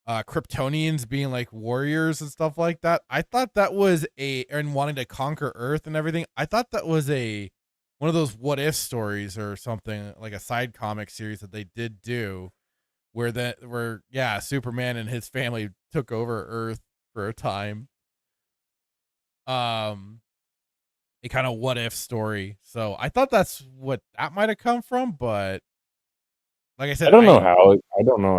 Kryptonians being like warriors and stuff like that. I thought that was and wanting to conquer Earth and everything. I thought that was one of those what if stories or something, like a side comic series that they did do where Superman and his family took over Earth for a time. A kind of what if story. So I thought that's what that might have come from, but like I said, I don't know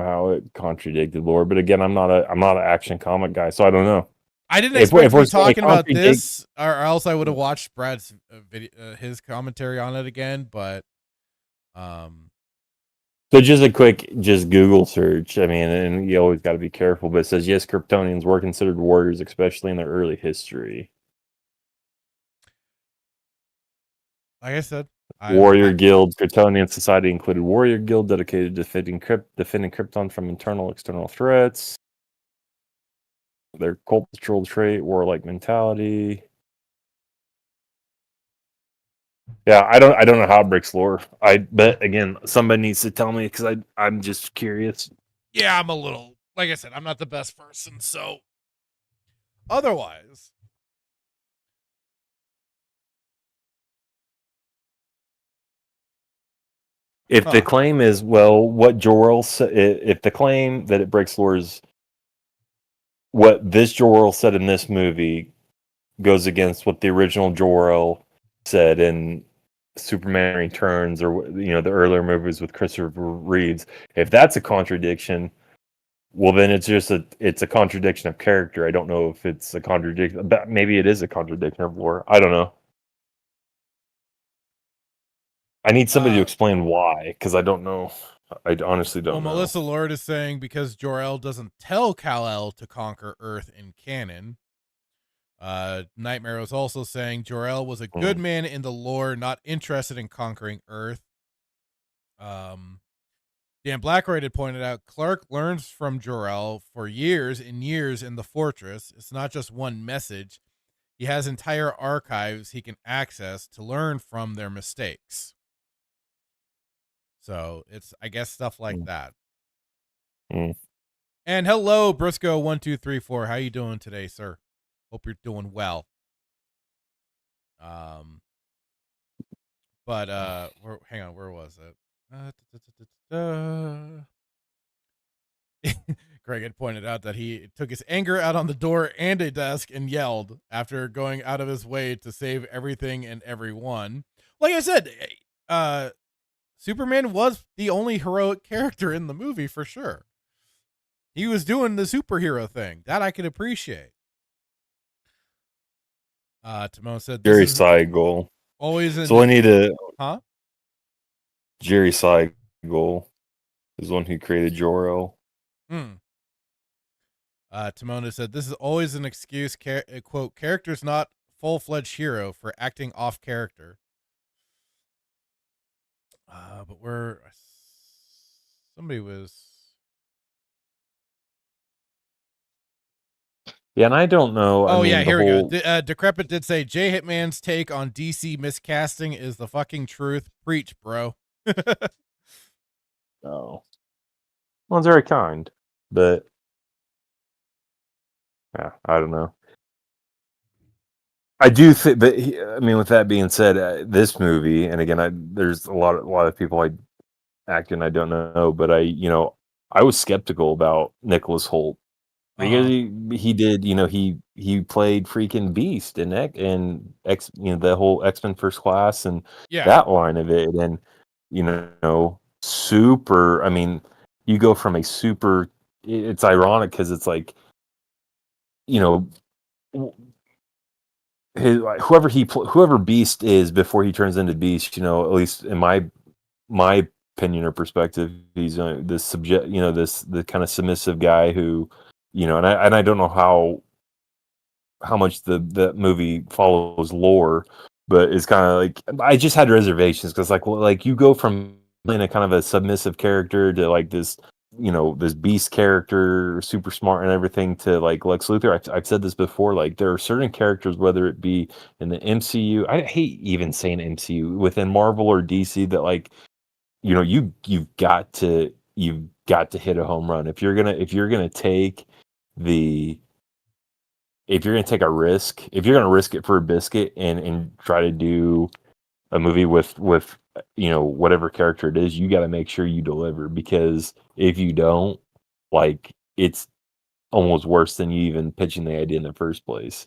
how it contradicted lore, but again, I'm not an action comic guy, so I don't know. I didn't expect to be talking about this, or else I would have watched Brad's video, his commentary on it again. But so just a quick Google search. I mean, and you always got to be careful, but it says yes, Kryptonians were considered warriors, especially in their early history. Like I said, Warrior Guild. Kryptonian society included Warrior Guild dedicated to defending Krypton from internal external threats. Their cultural trait, warlike mentality. Yeah, I don't know how it breaks lore. But again, somebody needs to tell me because I'm just curious. Yeah, I'm a little, like I said, I'm not the best person, so otherwise. If the claim is, what Jor-El said, if the claim that it breaks lore is what this Jor-El said in this movie goes against what the original Jor-El said in Superman Returns, or the earlier movies with Christopher Reeves, if that's a contradiction, well then it's a contradiction of character. I don't know if it's a contradiction, but maybe it is a contradiction of lore. I don't know. I need somebody to explain why, because I don't know. I honestly don't know. Melissa Lord is saying because Jor-El doesn't tell Kal-El to conquer Earth in canon. Nightmare was also saying Jor-El was a good man in the lore, not interested in conquering Earth. Dan Blackroyd had pointed out Clark learns from Jor-El for years and years in the fortress. It's not just one message. He has entire archives he can access to learn from their mistakes. So it's, I guess, stuff like that. And hello, Briscoe1234. How you doing today, sir? Hope you're doing well. But hang on, where was it? Greg had pointed out that he took his anger out on the door and a desk and yelled after going out of his way to save everything and everyone. Like I said, Superman was the only heroic character in the movie for sure. He was doing the superhero thing. That I could appreciate. Timon said Jerry Siegel. Always in. So I need to. Huh? Jerry Siegel is the one who created Jor-El. Timona said this is always an excuse. Quote: character's not full-fledged hero for acting off character. But somebody was. Yeah, and I don't know. Oh, yeah, here we go. Decrepit did say Jay Hitman's take on DC miscasting is the fucking truth. Preach, bro. Oh. Well, it's very kind, but yeah, I don't know. I do think, but I mean, with that being said, this movie, and again, there's a lot of people I acting I don't know, but I was skeptical about Nicholas Holt because Uh-huh. he did, he played freaking Beast in X, the whole X-Men First Class and Yeah. that line of it, and super. I mean, you go from a super. It's ironic because it's like, you know, like, whoever Beast is before he turns into Beast, at least in my opinion or perspective, he's this subject, the kind of submissive guy who, and I don't know how much the movie follows lore, but it's kind of like I just had reservations because like you go from playing a kind of a submissive character to like this beast character, super smart and everything, to like Lex Luthor. I've said this before. Like there are certain characters, whether it be in the MCU, I hate even saying MCU, within Marvel or DC, that like you've got to hit a home run if you're gonna take the if you're gonna take a risk, if you're gonna risk it for a biscuit and try to do a movie with whatever character it is, you got to make sure you deliver, because if you don't, like, it's almost worse than you even pitching the idea in the first place.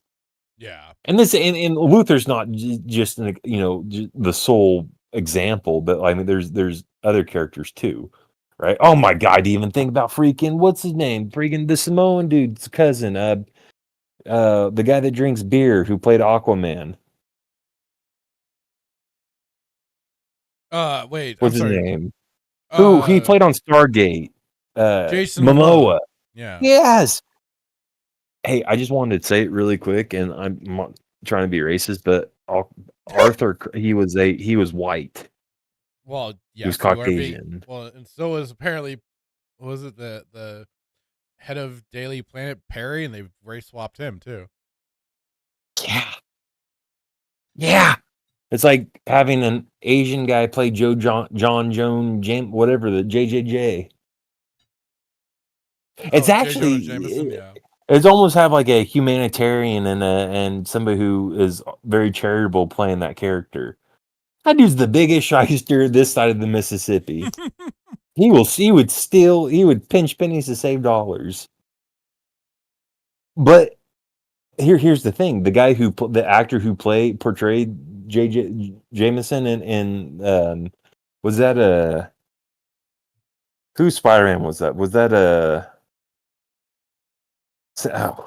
Yeah. And and Luther's not just the sole example, but I mean there's other characters too, right? Oh my god, do you even think about freaking what's his name? Freaking the Samoan dude's cousin, the guy that drinks beer who played Aquaman. Wait, I'm What's his sorry. name? Who he Uh played on Stargate? Jason Momoa. Momoa. Yeah. Yes. Hey, I just wanted to say it really quick, and I'm not trying to be racist, but Arthur, he was white. Well, He was yes, you are being Caucasian. well, and so was apparently was it the head of Daily Planet Perry, and they race swapped him too. Yeah. Yeah. It's like having an Asian guy play John Joan James whatever, the JJJ. It's Oh, J. Jonah Jameson, actually yeah. it's almost have like a humanitarian and somebody who is very charitable playing that character. That dude's the biggest shyster this side of the Mississippi. He would pinch pennies to save dollars. But here's the thing: the actor who portrayed JJ Jameson in was that a who Spider Man was that? Was that a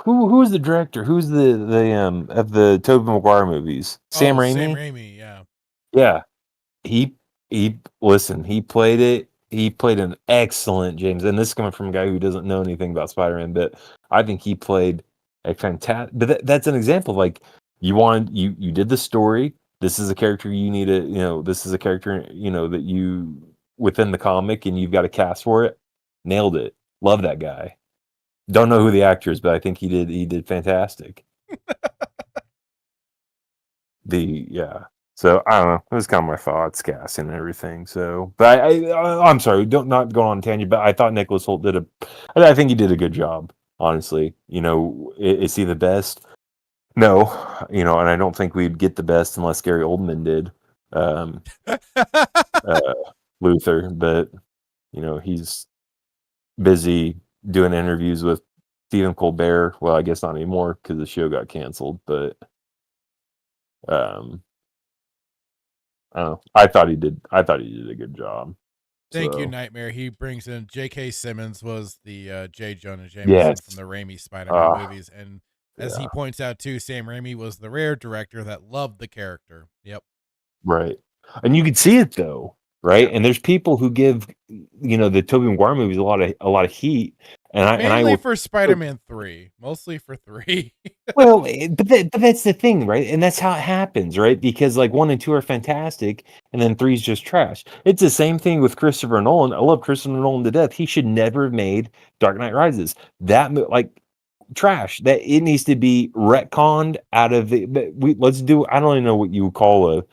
who was the director? Who's the of the Tobey Maguire movies? Sam Oh, Sam Raimi. Raimi, yeah. Yeah, he listen. He played an excellent James, and this is coming from a guy who doesn't know anything about Spider Man, but I think he played a fantastic. But that's an example. Like you did the story. This is a character you need to This is a character that you within the comic, and you've got a cast for it. Nailed it. Love that guy. Don't know who the actor is, but I think he did fantastic. Yeah. So I don't know. It was kind of my thoughts, casting and everything. So, but I'm sorry. Don't not go on a tangent. But I thought Nicholas Holt I think he did a good job. Honestly, is he the best? No, and I don't think we'd get the best unless Gary Oldman did uh, Luther. But he's busy doing interviews with Stephen Colbert. Well, I guess not anymore because the show got canceled. But um, I don't know. I thought he did a good job. Thank you, So Nightmare. He brings in J.K. Simmons was the J. Jonah Jameson from yes, the Raimi Spider-Man uh, movies, and as he yeah, points out too, Sam Raimi was the rare director that loved the character. Yep. right. And you could see it though, right? Yeah. And there's people who give the Tobey Maguire movies a lot of heat, and I Mainly will. for Spider-Man 3. Mostly for 3. Well, but that's the thing, right? And that's how it happens, right? Because like 1 and 2 are fantastic, and then 3's just trash. It's the same thing with Christopher Nolan. I love Christopher Nolan to death. He should never have made Dark Knight Rises. Like trash. That it needs to be retconned out of the. But let's do. I don't even know what you would call a.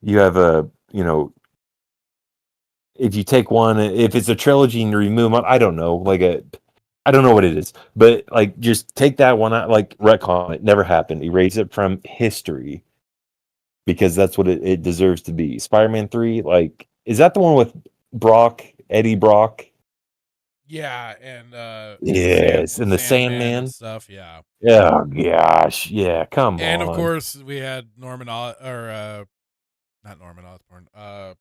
You have a if you take one, if it's a trilogy and you remove one, I don't know, like I don't know what it is, but like just take that one out, like retcon it. Never happened. Erase it from history because that's what it deserves to be. Spider-Man 3, like, is that the one with Brock, Eddie Brock? Yeah, and Yes, the and the Sandman and Sandman. stuff. Yeah, Oh gosh, yeah, come and of on. course we had not Norman Osborn, Uh,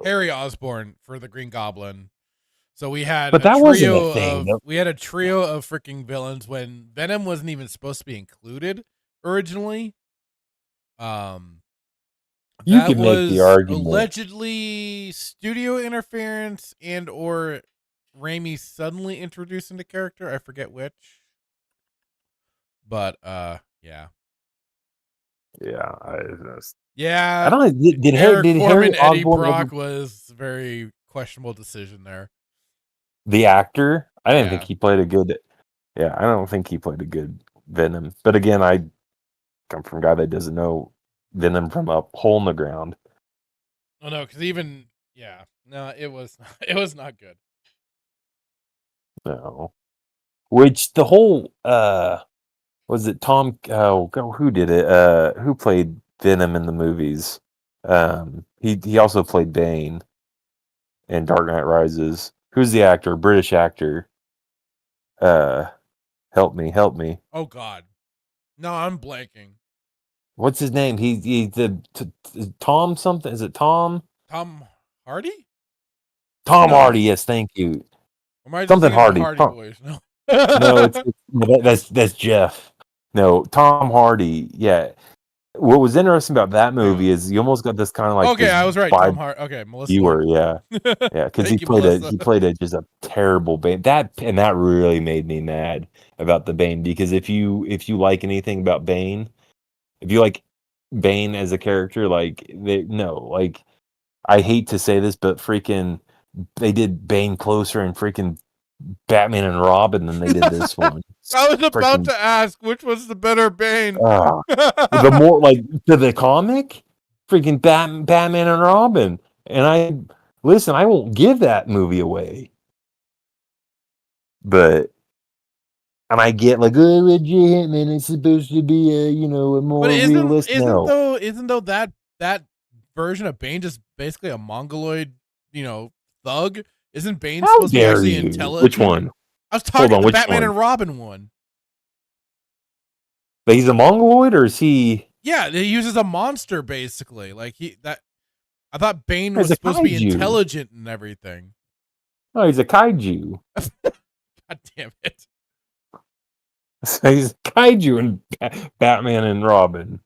Harry Osborn for the Green Goblin. So we had but a that wasn't a trio thing. of freaking villains when Venom wasn't even supposed to be included originally. Um, You that could make the was argument. allegedly studio interference and or Raimi suddenly introducing the character. I forget which, but yeah, Yeah, I yeah. don't know. Eric Did Harry Foreman, Eddie Osborn Brock ever was a very questionable decision there. the actor? I didn't think Yeah. he played a good. Yeah, I don't think he played a good Venom. But again, I come from a guy that doesn't know Venom from a hole in the ground. Oh no, because even yeah, no, it was it was not good. No, which the whole was it Tom? Oh, who did it? Who played Venom in the movies? He also played Bane in Dark Knight Rises. Who's the actor? British actor. Uh, help me. Oh God, no, I'm blanking. What's his name? He did Tom something. Is it Tom? Tom Hardy? Tom No, Hardy. Yes, thank you. or am I just Something thinking of the Hardy. Hardy Boys? No. No, that's Jeff. No, Tom Hardy. Yeah. What was interesting about that Hang on. movie is you almost got this kind of like Okay, this I was right. Tom vibe Hardy. Okay, Melissa viewer. Lord. Yeah, yeah, because Thank you, Melissa. he played a just a terrible Bane. That really made me mad about the Bane because if you like anything about Bane, if you like Bane as a character, like like I hate to say this, but freaking they did Bane closer and freaking Batman and Robin than they did this one. I was about Freaking to ask which was the better Bane. the more like to the comic, freaking Batman and Robin. And I listen, I won't give that movie away, but and I get like, oh, Reggie Hitman is supposed to be a a But more realist. No, isn't though that version of Bane just basically a mongoloid, you know, thug? Isn't Bane how supposed to be dare actually you? Which intelligent? one? I was Hold talking on, the which Batman one? and Robin one. But he's a mongoloid, or is he? Yeah, he uses a monster basically. Like he that I thought Bane He's was a supposed to be kaiju. intelligent and everything. No, he's a kaiju. God damn it. So he's a kaiju in Batman and Robin.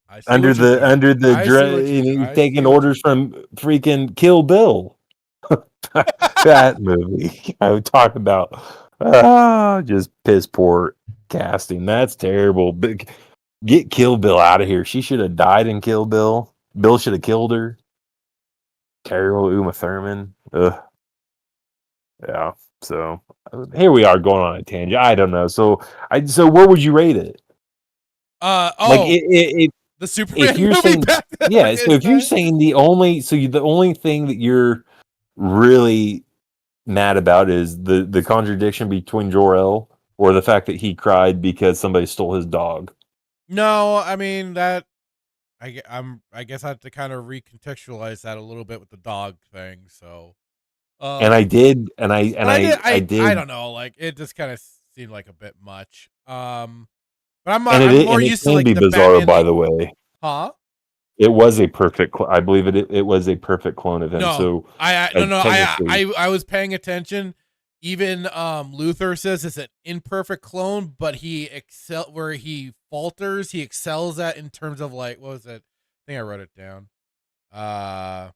I see what you're doing. Under the I see what you're doing. he's I see taking what you're orders doing. from freaking Kill Bill. That movie. I would talk about just piss poor casting. That's terrible. But get Kill Bill out of here. She should have died in Kill Bill. Bill should have killed her. Terrible Uma Thurman. Ugh. Yeah. So here we are going on a tangent. I don't know. So where would you rate it? Like Oh, the if Superman you're movie saying back then. yeah, Okay, so if you're sorry. saying the only thing that you're really mad about is the contradiction between Jor-El or the fact that he cried because somebody stole his dog. No, I mean that I guess I have to kind of recontextualize that a little bit with the dog thing. So, And I um, did, and I I did, don't know, like it just kind of seemed like a bit much. But I'm more and it used to can like be the bizarre, Batman by like, the way. huh? It was a perfect, I believe it was a perfect clone of him. No, So no no technically, I was paying attention. Even Luther says it's an imperfect clone, but where he falters, he excels at in terms of like what was it? I think I wrote it down. Uh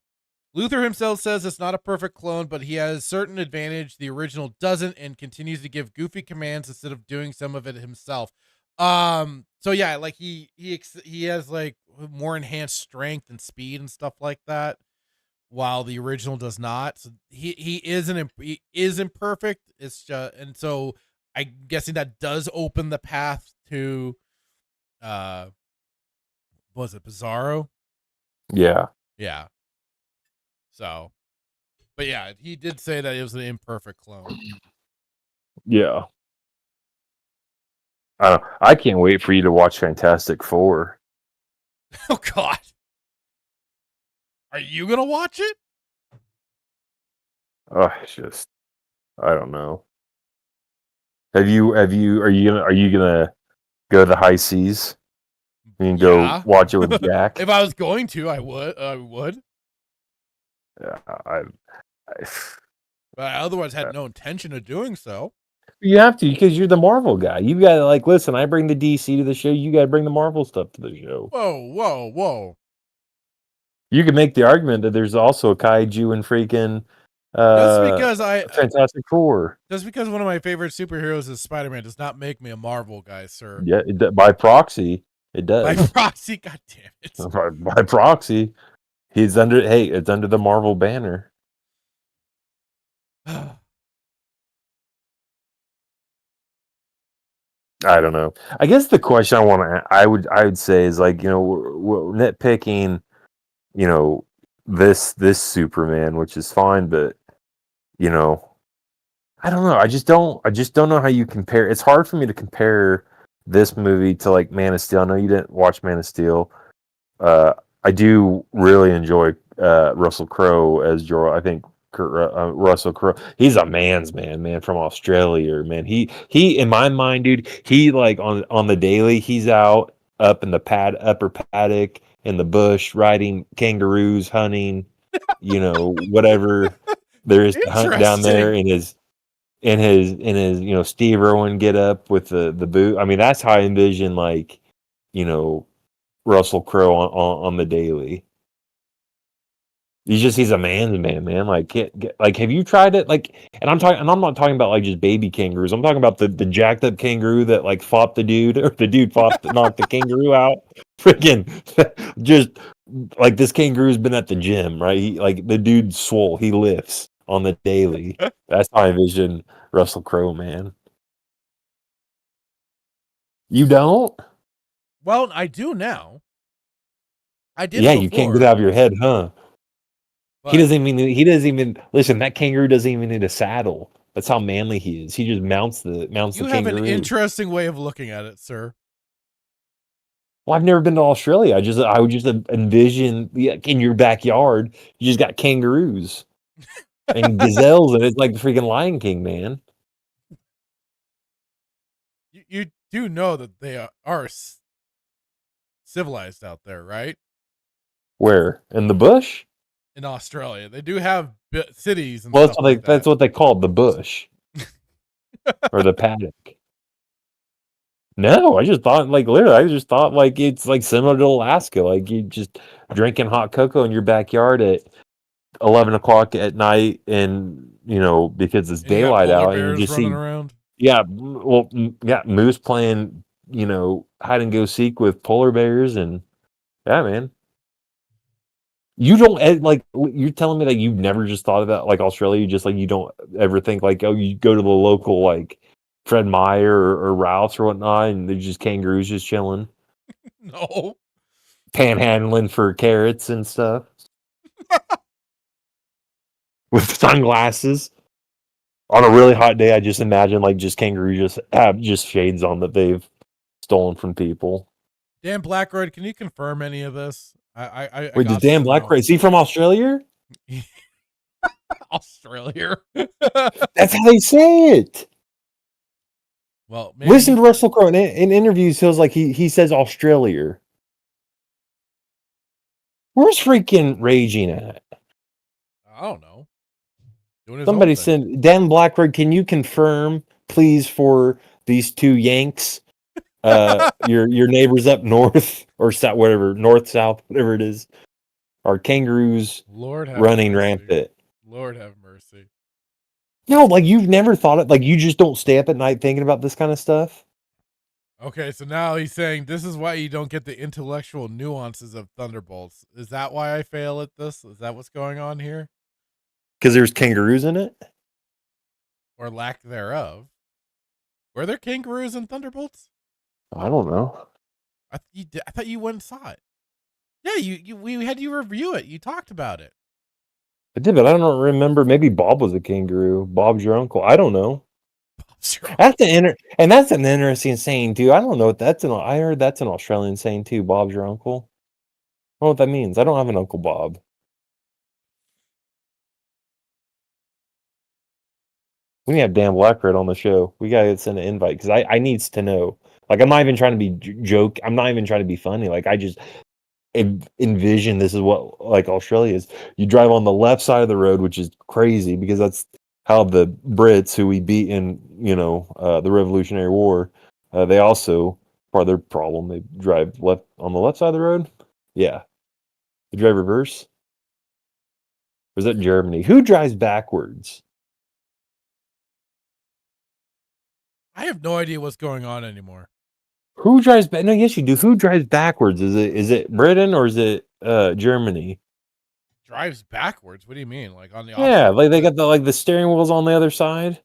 Luther himself says it's not a perfect clone, but he has certain advantage the original doesn't, and continues to give goofy commands instead of doing some of it himself. So yeah, like he has like more enhanced strength and speed and stuff like that, while the original does not. So he is imperfect. It's just, and so I'm guessing that does open the path to uh was it Bizarro? yeah. Yeah. So, But yeah, he did say that it was an imperfect clone. Yeah. I don't know. I can't wait for you to watch Fantastic Four. Oh God, are you gonna watch it? Oh, it's just I don't know. Are you gonna go to the high seas? You can go Yeah. watch it with Jack. If I was going to, I would. I would. Yeah, I But I otherwise had no intention of doing so. you have to because you're the Marvel guy. You gotta like listen. I bring the DC to the show. You gotta bring the Marvel stuff to the show. Whoa, whoa, whoa! You can make the argument that there's also a kaiju and freaking Just because I, Fantastic Four. just because one of my favorite superheroes is Spider-Man, does not make me a Marvel guy, sir. Yeah, by proxy, it By does. proxy, god damn it! By proxy, he's under. Hey, it's under the Marvel banner. I don't know. I guess the question I would say is like we're nitpicking, this Superman, which is fine, but you know I don't know. I just don't know how you compare. It's hard for me to compare this movie to like Man of Steel. I know you didn't watch Man of Steel. Uh, I do really enjoy Russell Crowe as Jor. I think Russell Crowe. He's a man's man from Australia. Man, he in my mind, dude. He like on the daily. He's out up in the upper paddock in the bush, riding kangaroos, hunting. Whatever there is to hunt down there Interesting. in his Steve Irwin get up with the boot. I mean, that's how I envision like you know Russell Crowe on the daily. He's a man's man. Like, like, have you tried it? Like, and I'm not talking about like just baby kangaroos. I'm talking about the jacked up kangaroo that like fought the dude, or the dude knocked the kangaroo out. Freaking, just like this kangaroo's been at the gym, right? Like the dude swole. He lifts on the daily. That's how I envision Russell Crowe, man. You don't? Well, I do now. I Yeah, didn't you can't get before, out of your head, huh? but He doesn't even listen. That kangaroo doesn't even need a saddle. That's how manly he is. He just mounts the you have an kangaroo. interesting way of looking at it, sir. Well, I've never been to Australia. I would just envision in your backyard. You just got kangaroos and gazelles, and it's like the freaking Lion King, man. You do know that they are civilized out there, right? Where in the bush? In Australia, they do have cities and Well, stuff like that's that. what they call the bush or the paddock. No, I just thought like literally. I just thought like it's like similar to Alaska. Like you just drinking hot cocoa in your backyard at 11 o'clock at night, and because it's And you got daylight polar out, and you bears just running see around. moose playing hide and go seek with polar bears, and yeah, man. You don't like you're telling me that you've never just thought about like Australia. You just like you don't ever think like, oh, you go to the local like Fred Meyer or Ralph's or whatnot, and there's just kangaroos just chilling, No. panhandling for carrots and stuff with sunglasses. On a really hot day, I just imagine like just kangaroos just have just shades on that they've stolen from people. Dan Blackroyd, can you confirm any of this? I Wait, does got Dan to Black know. is he from Australia? Australia. That's how they say it. Well, maybe Listen to Russell Crowe in interviews. Feels like he says Australia. Where's freaking raging at? I don't know. Doing his own Somebody thing. send Dan Blackroyd. Can you confirm, please, for these two Yanks? Your neighbors up north or south, whatever, north, south, whatever it is, are kangaroos Lord have running mercy. rampant. Lord have mercy. No, like you've never thought it. Like you just don't stay up at night thinking about this kind of stuff. Okay, so now he's saying this is why you don't get the intellectual nuances of Thunderbolts. Is that why I fail at this? Is that what's going on here? Because there's kangaroos in it. Or lack thereof? Were there kangaroos in Thunderbolts? I don't know. I thought you went and saw it. Yeah, we had you review it. You talked about it. I did, but I don't remember. Maybe Bob was a kangaroo. Bob's your uncle. I don't know. That's an interesting saying too. I don't know what that's I heard that's an Australian saying too. Bob's your uncle. I don't know what that means. I don't have an Uncle Bob. We need to have Dan Blackred on the show. We gotta send an invite because I needs to know. Like I'm not even trying to be joke. I'm not even trying to be funny. Like I just envision this is what like Australia is. You drive on the left side of the road, which is crazy because that's how the Brits who we beat in the Revolutionary War. They also part of their problem. They drive left on the left side of the road. Yeah, they drive reverse. Or is that Germany? Who drives backwards? I have no idea what's going on anymore. Who drives back? No, yes, you do. Who drives backwards? Is it Britain or is it Germany? Drives backwards? What do you mean? Like on the Yeah, opposite? like they got the steering wheels on the other side.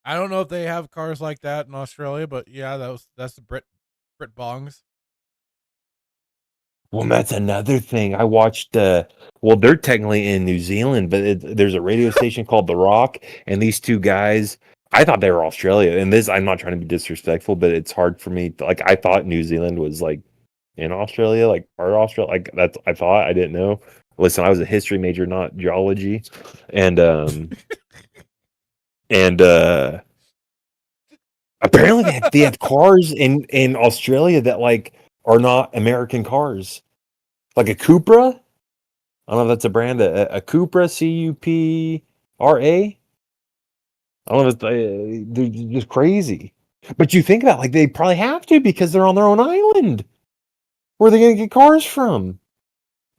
I don't know if they have cars like that in Australia, but yeah, that's the Brit bongs. Well, that's another thing. I watched. Well, they're technically in New Zealand, but there's a radio station called The Rock, and these two guys. I thought they were Australia, and this. I'm not trying to be disrespectful, but it's hard for me. Like, I thought New Zealand was like in Australia, like part of Australia. Like that's. I thought I didn't know. Listen, I was a history major, not geology, and and apparently they have cars in Australia that like are not American cars, like a Cupra. I don't know if that's a brand, a Cupra, Cupra. I don't know if it's, they're just crazy. But you think about like they probably have to because they're on their own island. Where are they going to get cars from?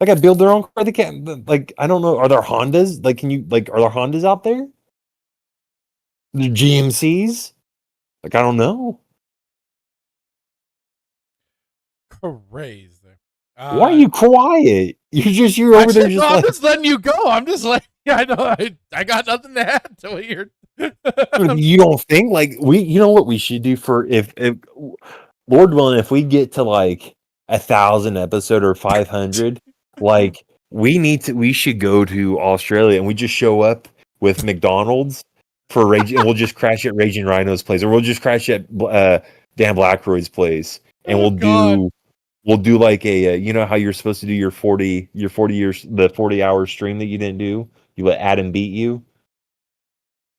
Like, I build their own car. They can't. Like, I don't know. Are there Hondas? Like, are there Hondas out there? The GMCs? Like, I don't know. Crazy. Why are you quiet? You're I over there just, no, just I'm like just letting you go. I'm just like, yeah, I know. I got nothing to add to what you're. you don't think like you know what we should do for if Lord willing, if we get to like 1,000 episode or 500, like we should go to Australia and we just show up with McDonald's for Rage, and we'll just crash at Raging Rhino's place, or we'll just crash at Dan Blackroyd's place, and Oh God. we'll do like a you know how you're supposed to do your 40 years the 40-hour stream that you didn't do, you let Adam beat you.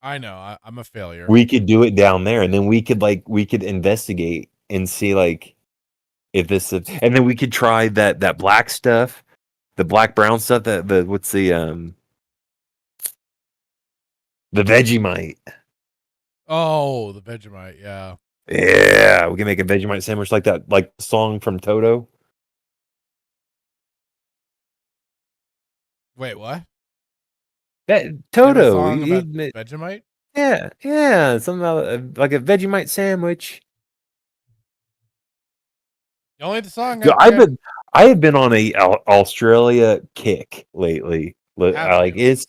I know. I'm a failure. We could do it down there, and then we could investigate and see like if this is, and then we could try that black stuff, the black brown stuff, the what's the Vegemite. Oh, the Vegemite. Yeah. Yeah, we can make a Vegemite sandwich like that, like the song from Toto. Wait, what? That They have a Toto, song about Vegemite? yeah, something like a Vegemite sandwich. Only the song Dude, I I have been on a Australia kick lately. have Like you it's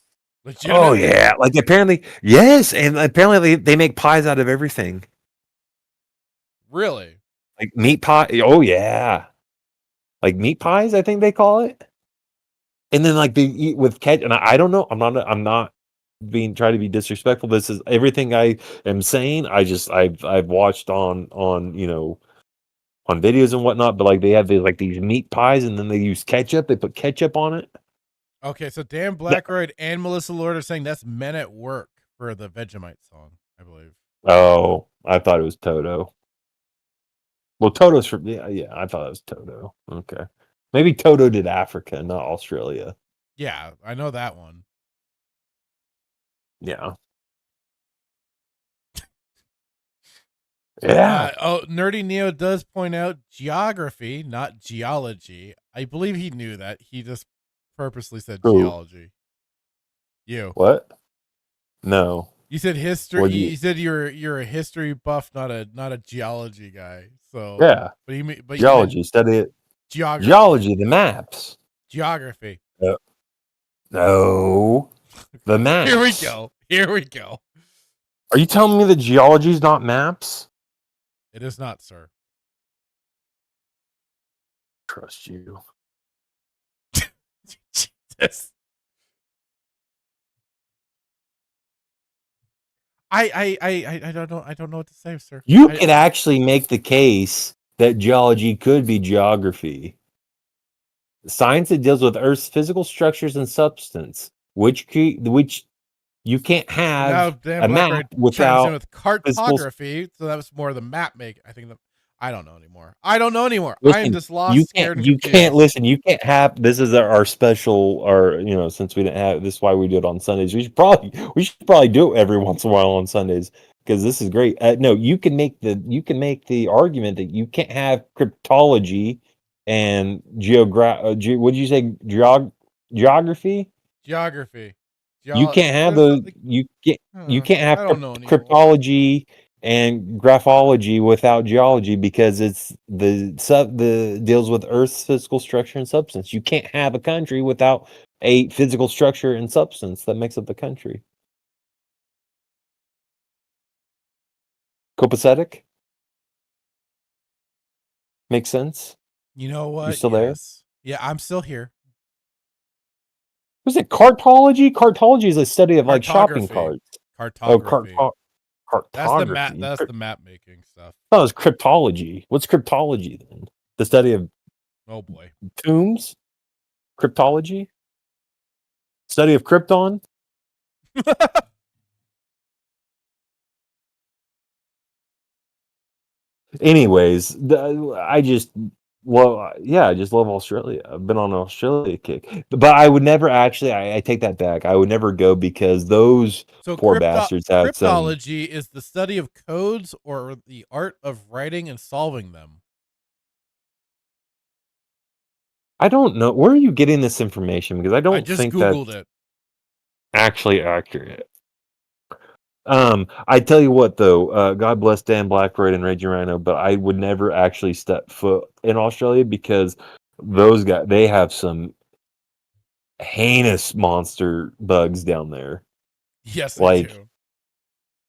oh legitimately. yeah, like apparently yes, and apparently they make pies out of everything. Really? Like meat pie. Oh yeah, like meat pies. I think they call it. And then like they eat with ketchup. And I don't know. I'm not being trying to be disrespectful. This is everything I am saying. I've watched on on videos and whatnot. But like they have these meat pies, and then they use ketchup. They put ketchup on it. Okay, so Dan Yeah. Blackroyd and Melissa Lord are saying that's Men at Work for the Vegemite song, I believe. Oh, I thought it was Toto. Well, Toto's from yeah. I thought it was Toto. Okay, maybe Toto did Africa, not Australia. Yeah, I know that one. Yeah. Yeah. Nerdy Neo does point out geography, not geology. I believe he knew that. He just purposely said Who? geology. You. What? No. You said history. What do You you? said you're a history buff, not a geology guy. So, Yeah. but you meant Geology. Study it. geography. Geology. The maps. Geography. No. The Here we maps. go. Here we go. Are you telling me that geology is not maps? It is not, sir. Trust you. Jesus. I don't know what to say, sir. You could actually make the case that geology could be geography. Science that deals with Earth's physical structures and substance, which you can't But now have Dan a map Blackroyd chimes in without with physical. cartography, so that was more the map make. I think I don't know anymore. I don't know anymore. I am Listen, just lost, scared, and you can't confused. listen. You can't have this is our special, or since we didn't have this, is why we do it on Sundays. We should probably do it every once in a while on Sundays because this is great. No, you can make the argument that you can't have cryptology and what did you say geography? Geography. You can't have What is those. that? Like, You can't have I don't know anymore. cryptology and graphology without geology because it's the deals with Earth's physical structure and substance. You can't have a country without a physical structure and substance that makes up the country. Copacetic? Makes sense? You know You what? still there? Yes. Yeah, I'm still here. Was it cartology? Cartology is a study of like shopping Cartography. carts. Oh, Cartography. cartography. That's the map making stuff. Oh, it's cryptology. What's cryptology then? The study of Oh boy. tombs? Cryptology? Study of Krypton? Anyways, I just I just love Australia. I've been on an Australia kick, but I would never actually. I take that back. I would never go because those So poor bastards had some. cryptology is the study of codes or the art of writing and solving them. I don't know where are you getting this information because I I don't just think googled that's it. actually accurate. I tell you what though, God bless Dan Blackroyd and Raging Rhino, but I would never actually step foot in Australia because those guys they have some heinous monster bugs down there. Yes, they Like do.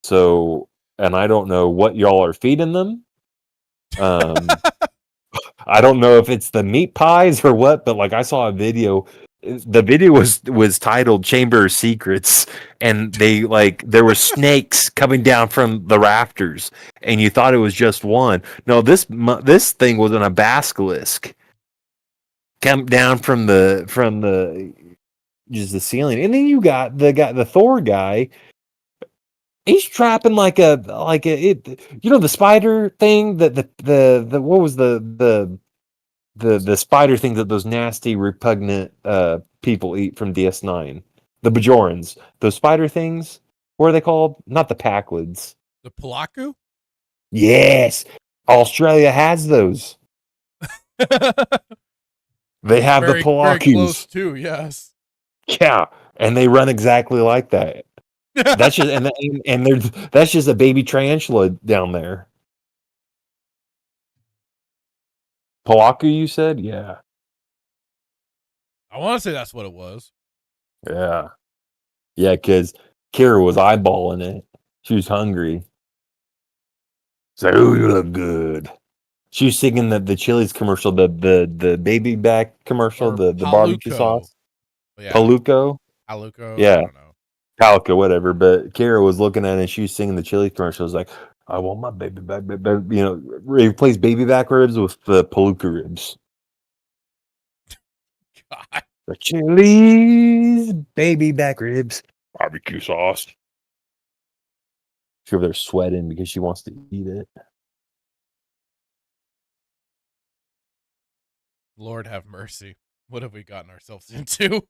so, and I don't know what y'all are feeding them. Um, I don't know if it's the meat pies or what, but like I saw a video. The video was titled "Chamber of Secrets," and they like there were snakes coming down from the rafters, and you thought it was just one. No, this thing was in a basilisk come down from the just the ceiling, and then you got the Thor guy. He's trapping the spider thing that the what was the spider thing that those nasty repugnant people eat from DS9, the Bajorans, those spider things. What are they called? Not the Packlids. The Palaku? Yes, Australia has those. They have the Very, very close Palakus. too, yes. Yeah, and they run exactly like that. That's just and they're that's just a baby tarantula down there. Palaku, you said? Yeah. I want to say that's what it was. Yeah. Yeah, because Kira was eyeballing it. She was hungry. So, "Ooh, you look good." She was singing the Chili's commercial, the baby back commercial, Or the barbecue Paluco. sauce. Yeah. Paluco? Paluco, I Yeah. don't know. Palico, whatever. But Kira was looking at it and she was singing the Chili's commercial. It was like, I want my baby back, replace baby back ribs with the Paluca ribs. God. The Chili's baby back ribs, barbecue sauce. She's over there sweating because she wants to eat it. Lord have mercy. What have we gotten ourselves into?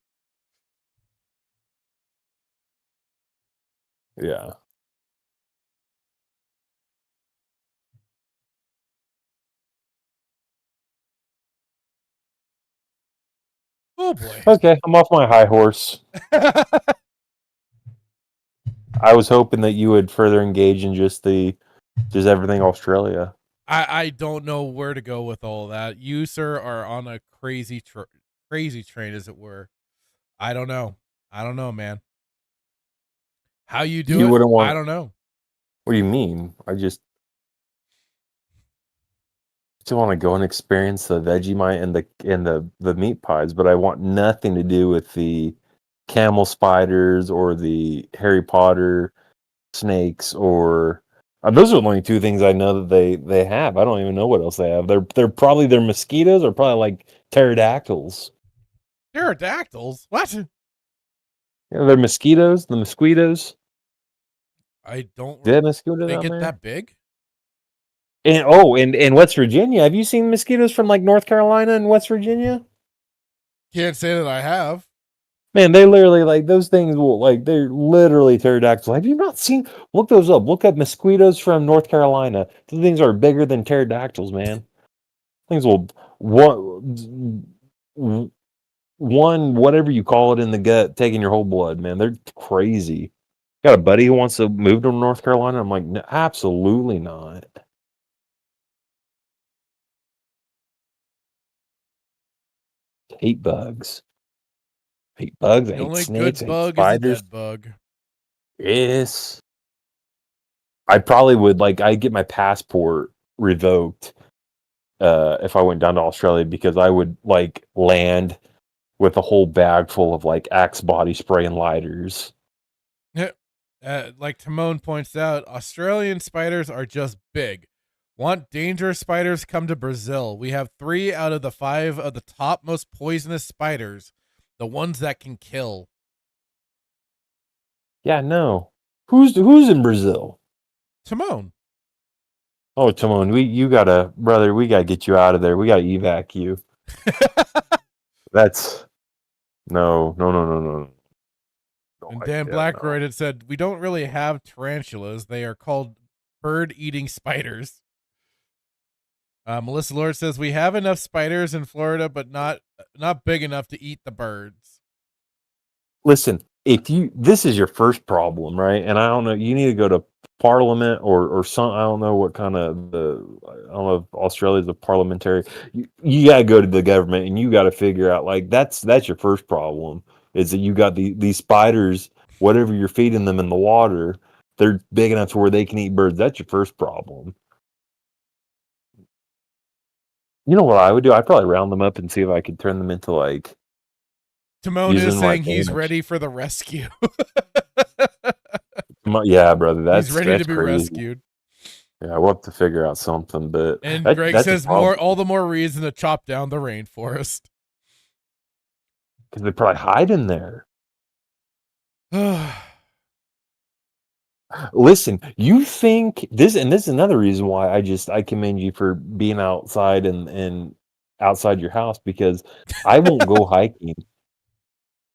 Yeah. Oh boy. Okay, I'm off my high horse. I was hoping that you would further engage in just everything Australia. I don't know where to go with all that. You, sir, are on a crazy train, as it were. I don't know. I don't know, man. How you do You it? wouldn't I want. don't know. What do you mean? I just want to go and experience the Vegemite and the meat pies, but I want nothing to do with the camel spiders or the Harry Potter snakes or those are the only two things I know that they have. I don't even know what else they have. They're probably their mosquitoes or probably like pterodactyls. Pterodactyls? What? You know, they're mosquitoes. The mosquitoes. I don't. Did mosquito They down get there? that big? And in West Virginia, have you seen mosquitoes from like North Carolina and West Virginia? Can't say that I have. Man, they literally like those things will like they're literally pterodactyls. Have you not seen? Look those up. Look up mosquitoes from North Carolina. Those things are bigger than pterodactyls, man. Things will one whatever you call it in the gut, taking your whole blood, man. They're crazy. Got a buddy who wants to move to North Carolina. I'm like, no, absolutely not. Hate bugs. Hate bugs. I The hate only snakes. good I hate bug is a spiders. dead bug. Yes. I probably would like I'd get my passport revoked if I went down to Australia because I would like land with a whole bag full of like Axe body spray and lighters. Like Timon points out, Australian spiders are just big. Want dangerous spiders? Come to Brazil. We have 3 out of the 5 of the top most poisonous spiders, the ones that can kill. Yeah, no. Who's in Brazil? Timon. Oh, Timon, you gotta brother, we gotta get you out of there. We gotta evac you. That's no. No And Dan idea, no. Blackroyd had said, we don't really have tarantulas. They are called bird-eating spiders. Melissa Lord says, we have enough spiders in Florida, but not big enough to eat the birds. Listen, if you this is your first problem, right? And I don't know, you need to go to Parliament or some. I don't know what kind of I don't know if Australia's a parliamentary. You got to go to the government and you got to figure out like that's your first problem is that you got these spiders. Whatever you're feeding them in the water, they're big enough to where they can eat birds. That's your first problem. You know what I would do? I'd probably round them up and see if I could turn them into like Timon use is them like saying he's animals. ready for the rescue. Yeah, brother, He's ready to that's be crazy. rescued. Yeah, we'll have to figure out something, but And Greg that's a says problem all the more reason to chop down the rainforest. because they probably hide in there. Listen, you think this, and this is another reason why I commend you for being outside and outside your house because I won't go hiking.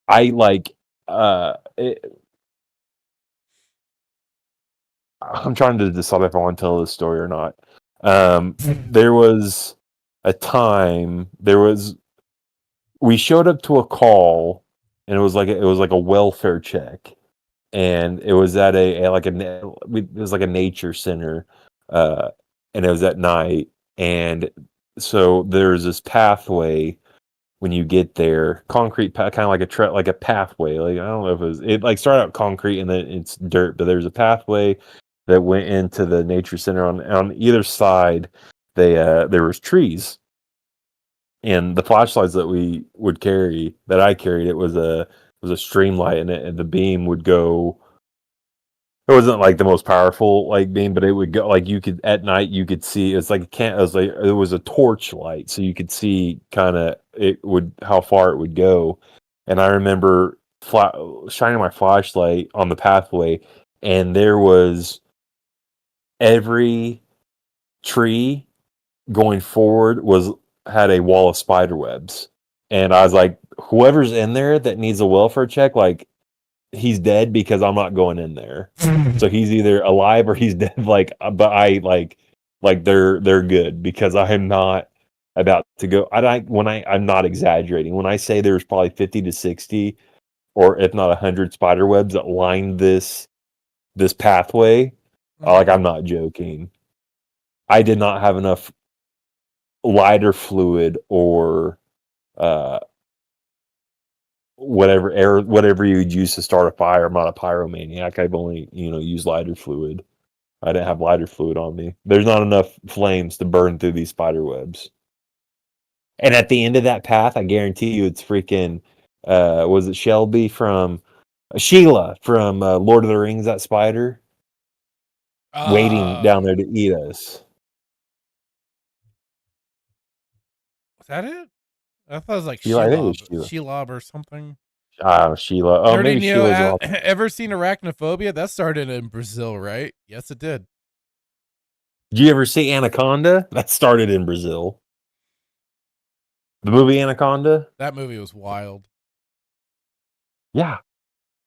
I like I'm trying to decide if I want to tell this story or not. There was a time we showed up to a call and it was like a welfare check and it was at it was like a nature center uh and it was at night and so there's this pathway when you get there concrete kind of like like a pathway like I don't know if it like started out concrete and then it's dirt but there's a pathway that went into the nature center on either side there was trees and the flashlights that we would carry that I carried it was a stream light and the beam would go it wasn't like the most powerful like beam but it would go like you could at night you could see it's like it was like it was a torch light so you could see kind of it would how far it would go and I remember shining my flashlight on the pathway and there was every tree going forward was had a wall of spider webs. And I was like, whoever's in there that needs a welfare check, like he's dead because I'm not going in there. So he's either alive or he's dead. Like, but I like they're good because I am not about to go. I'm not exaggerating when I say there's probably 50 to 60 or if not 100 spider webs that line this pathway. Like I'm not joking. I did not have enough lighter fluid or uh whatever you would use to start a fire. I'm not a pyromaniac. I've only used lighter fluid. I didn't have lighter fluid on me. There's not enough flames to burn through these spider webs. And at the end of that path, I guarantee you, it's freaking. Was it Shelby from Sheila from Lord of the Rings? That spider. waiting down there Oh, to eat us. was that it? I thought it was like Sheila, I think it was Shelob, Sheila. Shelob or something. Sheila. Oh, Dirty maybe Neo, Sheila's off. ever seen Arachnophobia? That started in Brazil, right? Yes, it did. Did you ever see Anaconda? That started in Brazil. The movie Anaconda? That movie was wild. Yeah.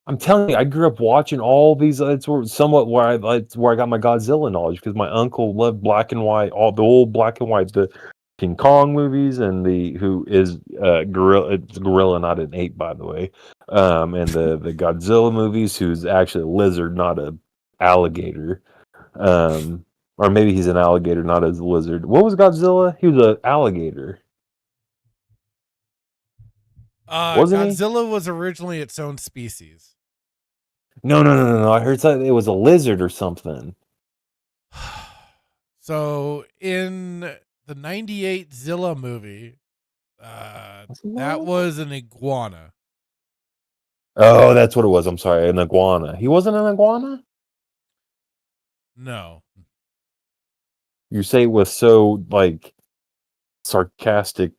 I'm telling you, I grew up watching all these. It's somewhat where I got my Godzilla knowledge because my uncle loved black and white, all the old black and white, the King Kong movies, and who is gorilla. It's gorilla, not an ape, by the way. And the Godzilla movies, who's actually a lizard, not a alligator. Or maybe he's an alligator, not a lizard. What was Godzilla? He was an alligator, wasn't he? Godzilla was originally its own species. No. I heard it was a lizard or something. So in the '98 Zilla movie, Was it that not? was an iguana. Oh, that's what it was. I'm sorry, an iguana. He wasn't an iguana? No, You say it with so like sarcastic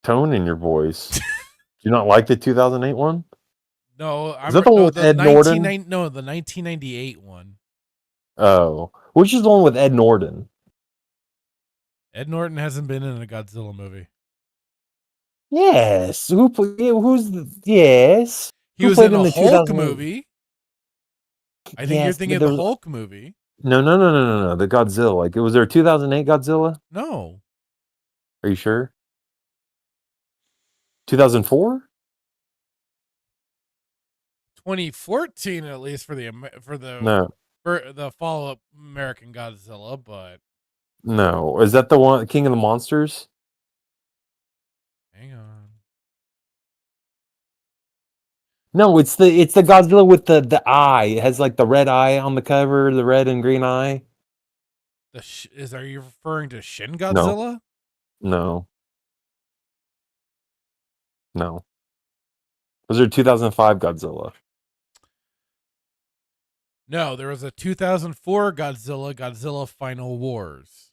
tone in your voice. Do you not like the 2008 one? no, Is that the one no with Ed Norton? the 1998 one. Oh, which is the one with Ed Norton? Ed Norton hasn't been in a Godzilla movie. Yes. Yes? He Who was in played in a the Hulk 2008? movie. I think you're Yes, thinking but of the there was Hulk movie. no. The Godzilla. Like, was there a 2008 Godzilla? No, Are you sure? 2004? 2014 at least for No. the follow up American Godzilla, but No. Is that the one King of the Monsters? hang on. No, it's the Godzilla with the eye. It has like the red eye on the cover, the red and green eye. Are you referring to Shin No. Godzilla? No. No. Was there a 2005 Godzilla? No, there was a 2004 Godzilla Final Wars.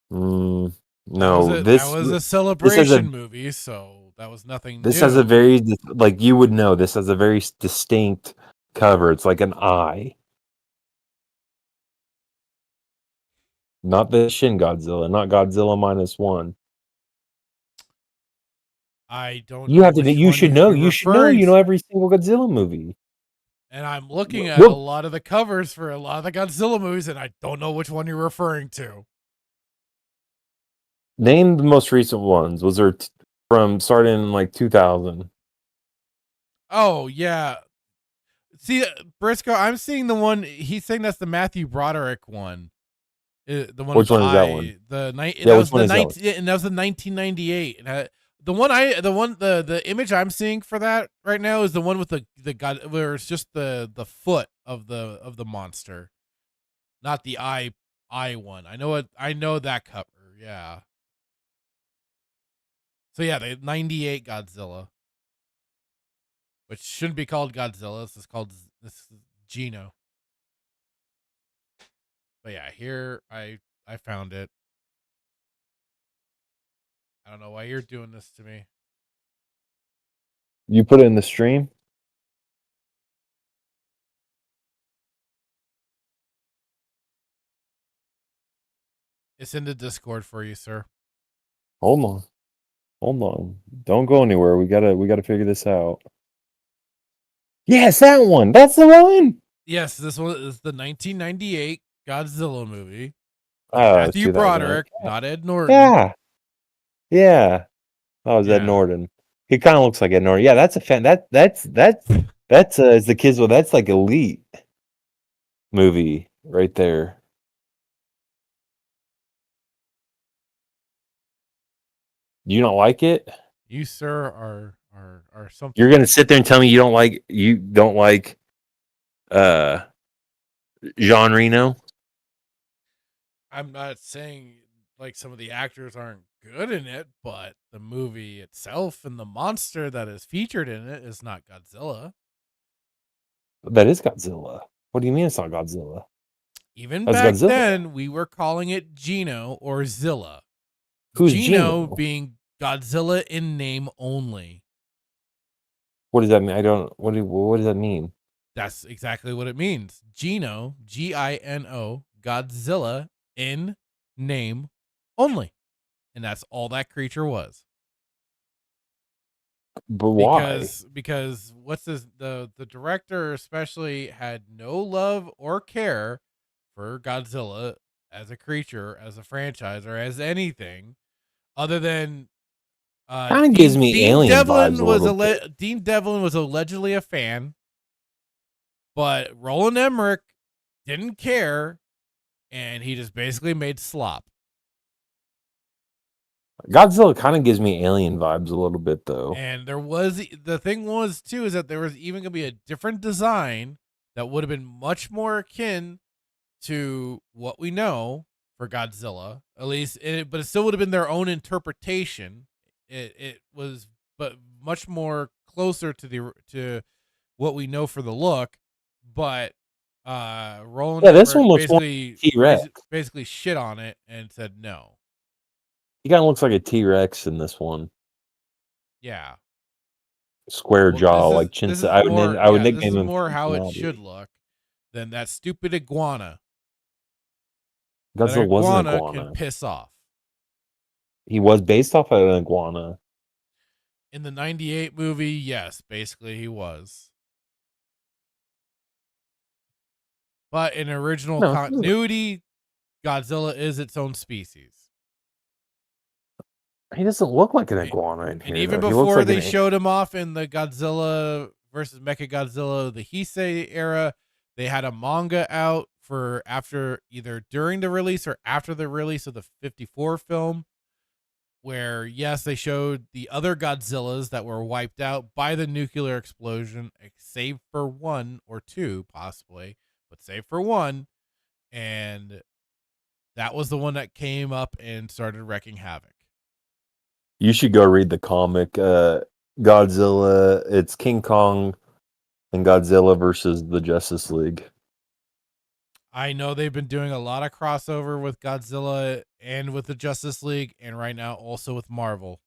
No. That was a This has a celebration movie, so that was nothing this has a new. very like you would know. This has a very distinct cover. It's like an eye. Not the Shin Godzilla, not Godzilla -1. I don't You know have to. which You one should you'd know. be You should know. referring You to. know every single Godzilla movie. And I'm looking at a Well, lot of the covers for a lot of the Godzilla movies, and I don't know which one you're referring to. name the most recent ones. Was there from starting in like 2000? Oh yeah, see Briscoe, I'm seeing the one he's saying that's the Matthew Broderick one. The one with Which the one is that one? eye, the night, Yeah, which one is that one? and that was the 1998. And the image I'm seeing for that right now is the one with the god where it's just the foot of the monster, not the eye one. I know that cover. Yeah. So yeah, the '98 Godzilla, which shouldn't be called Godzilla. This is Gino. But yeah, here I found it. I don't know why you're doing this to me. You put it in the stream. It's in the Discord for you, sir. Hold on. Hold on. Don't go anywhere. We gotta figure this out. Yes, that one. That's the one. Yes, this one is the 1998 Godzilla movie. Oh, it's Matthew 2008. Broderick, not Ed Norton. Yeah. Yeah. That was Ed Yeah. Norton. He kind of looks like Ed Norton. Yeah, that's a fan. That's is the kids. Well, that's like elite movie right there. Do you not like it? You sir are You're something gonna else. sit there and tell me you don't like uh Jean Reno? I'm not saying like some of the actors aren't good in it, but the movie itself and the monster that is featured in it is not Godzilla. That is Godzilla. What do you mean it's not Godzilla? Even That's back Godzilla. then, we were calling it Gino or Zilla. Who's Gino Gino? being Godzilla in name only. What does that mean? I don't. What does that mean? That's exactly what it means. Gino, Gino, Godzilla in name only. And that's all that creature was. But why? Because what's this, the director especially had no love or care for Godzilla as a creature, as a franchise, or as anything other than Kind of gives me Alien vibes a little bit. Dean Devlin was allegedly a fan, but Roland Emmerich didn't care, and he just basically made slop. Godzilla kind of gives me Alien vibes a little bit, though. And the thing was too is that there was even gonna be a different design that would have been much more akin to what we know for Godzilla, at least, but it still would have been their own interpretation. It was, but much more closer to what we know for the look. But Roland This one Emmerich looks more T-Rex. basically shit on it and said no. He kind of looks like a T-Rex in this one. Yeah. Square jaw, like chin. I would nickname this is him more how it Cincinnati. should look than that stupid iguana. Godzilla was an iguana iguana. can piss off. He was based off of an iguana. In the 98 movie, yes, basically he was. But in original continuity, Godzilla is its own species. He doesn't look like an iguana in here. And even before they showed him off in the Godzilla versus Mechagodzilla, the Heisei era, they had a manga out for after either during the release or after the release of the 54 film, where, yes, they showed the other Godzillas that were wiped out by the nuclear explosion, save for one or two, possibly, but save for one. And that was the one that came up and started wreaking havoc. You should go read the comic, Godzilla. It's King Kong and Godzilla versus the Justice League. I know they've been doing a lot of crossover with Godzilla and with the Justice League, and right now also with Marvel.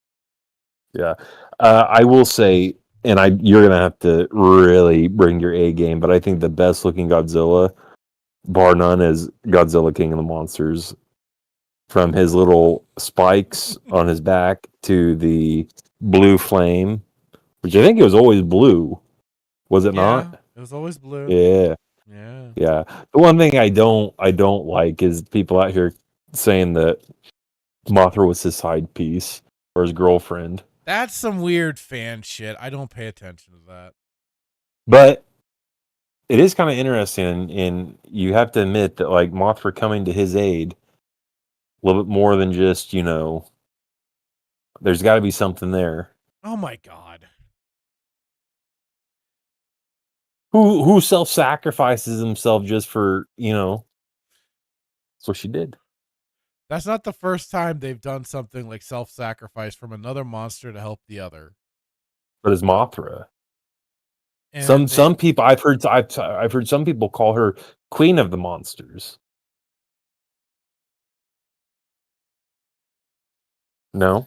Yeah, I will say, and you're gonna have to really bring your A game, but I think the best looking Godzilla, bar none, is Godzilla King of the Monsters. From his little spikes on his back to the blue flame, which I think it was always blue. Was it not? It was always blue. Yeah. The one thing I don't like is people out here saying that Mothra was his side piece or his girlfriend. That's some weird fan shit. I don't pay attention to that. But it is kind of interesting, and you have to admit that, like, Mothra coming to his aid a little bit more than just, there's got to be something there. Oh my god. Who self-sacrifices himself just for, that's what she did. That's not the first time they've done something like self-sacrifice from another monster to help the other. But it's Mothra. And some people I've heard some people call her Queen of the Monsters. No.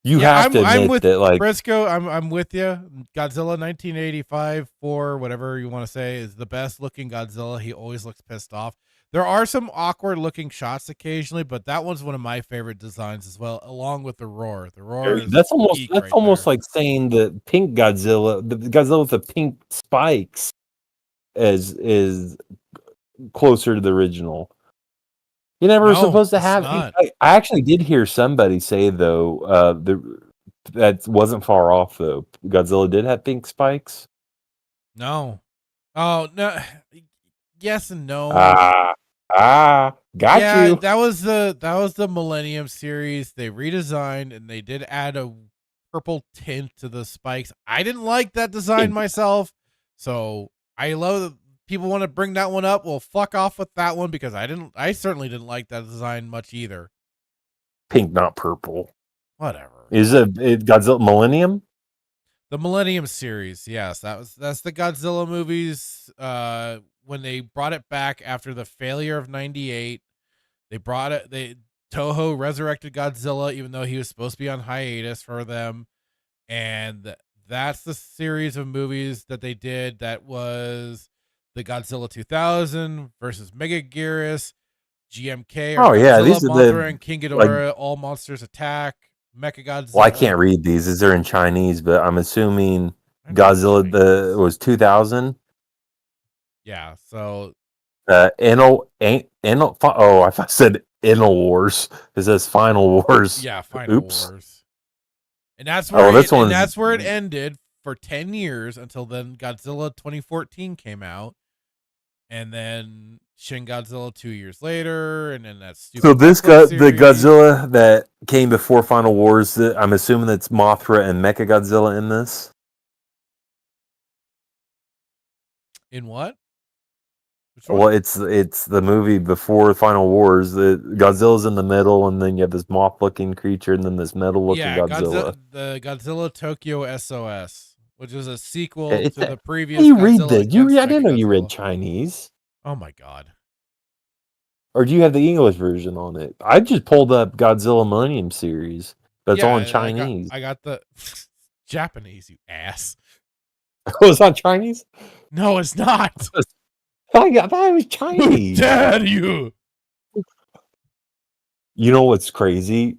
You have to admit that, like, Briscoe, I'm with you. Godzilla 1985, 4, whatever you want to say, is the best looking Godzilla. He always looks pissed off. There are some awkward looking shots occasionally, but that one's one of my favorite designs as well, along with the Roar. The Roar is that's almost like saying the pink Godzilla, the Godzilla with the pink spikes, is closer to the original. You never were supposed to have. I actually did hear somebody say, though, that wasn't far off, though. Godzilla did have pink spikes. No. Oh no. Yes and no. Got you. That was the Millennium series. They redesigned and they did add a purple tint to the spikes. I didn't like that design myself, so I love that people want to bring that one up. Well, fuck off with that one, because I certainly didn't like that design much either. Pink, not purple. Whatever. Is it Godzilla Millennium? The Millennium series, yes, that's the Godzilla movies. When they brought it back after the failure of '98, they brought it. Toho resurrected Godzilla, even though he was supposed to be on hiatus for them, and that's the series of movies that they did. That was the Godzilla 2000 versus Megaguirus, GMK or Oh yeah, Godzilla, these are the Mothra, and King like. Ghidorah. All monsters attack. Well, I Mechagodzilla. can't read these as they're in Chinese, but I'm assuming I know they're Godzilla the Chinese. was 2000. Yeah, so Oh, I thought I said Enel Wars. It says Final Wars. yeah, Final Oops. Wars. And that's where Oh, this one's it ended for 10 years until then Godzilla 2014 came out, and then Shin Godzilla 2 years later, and then that so stupid this Netflix got the series. Godzilla that came before Final Wars. I'm assuming that's Mothra and Mechagodzilla in this. In what? Which Well, one? it's the movie before Final Wars. The Godzilla's in the middle, and then you have this moth-looking creature, and then this metal-looking Yeah, Godzilla. the Godzilla Tokyo SOS, which is a sequel It's to the how previous you read Godzilla this? against I didn't know you read Mechagodzilla. Chinese, Oh my god. or do you have the English version on it? I just pulled up Godzilla Millennium series, but it's all in Yeah, Chinese. I got the Japanese, you ass. Oh, it's not Chinese. No, it's not. I thought it was Who Chinese. dare you? You know what's crazy?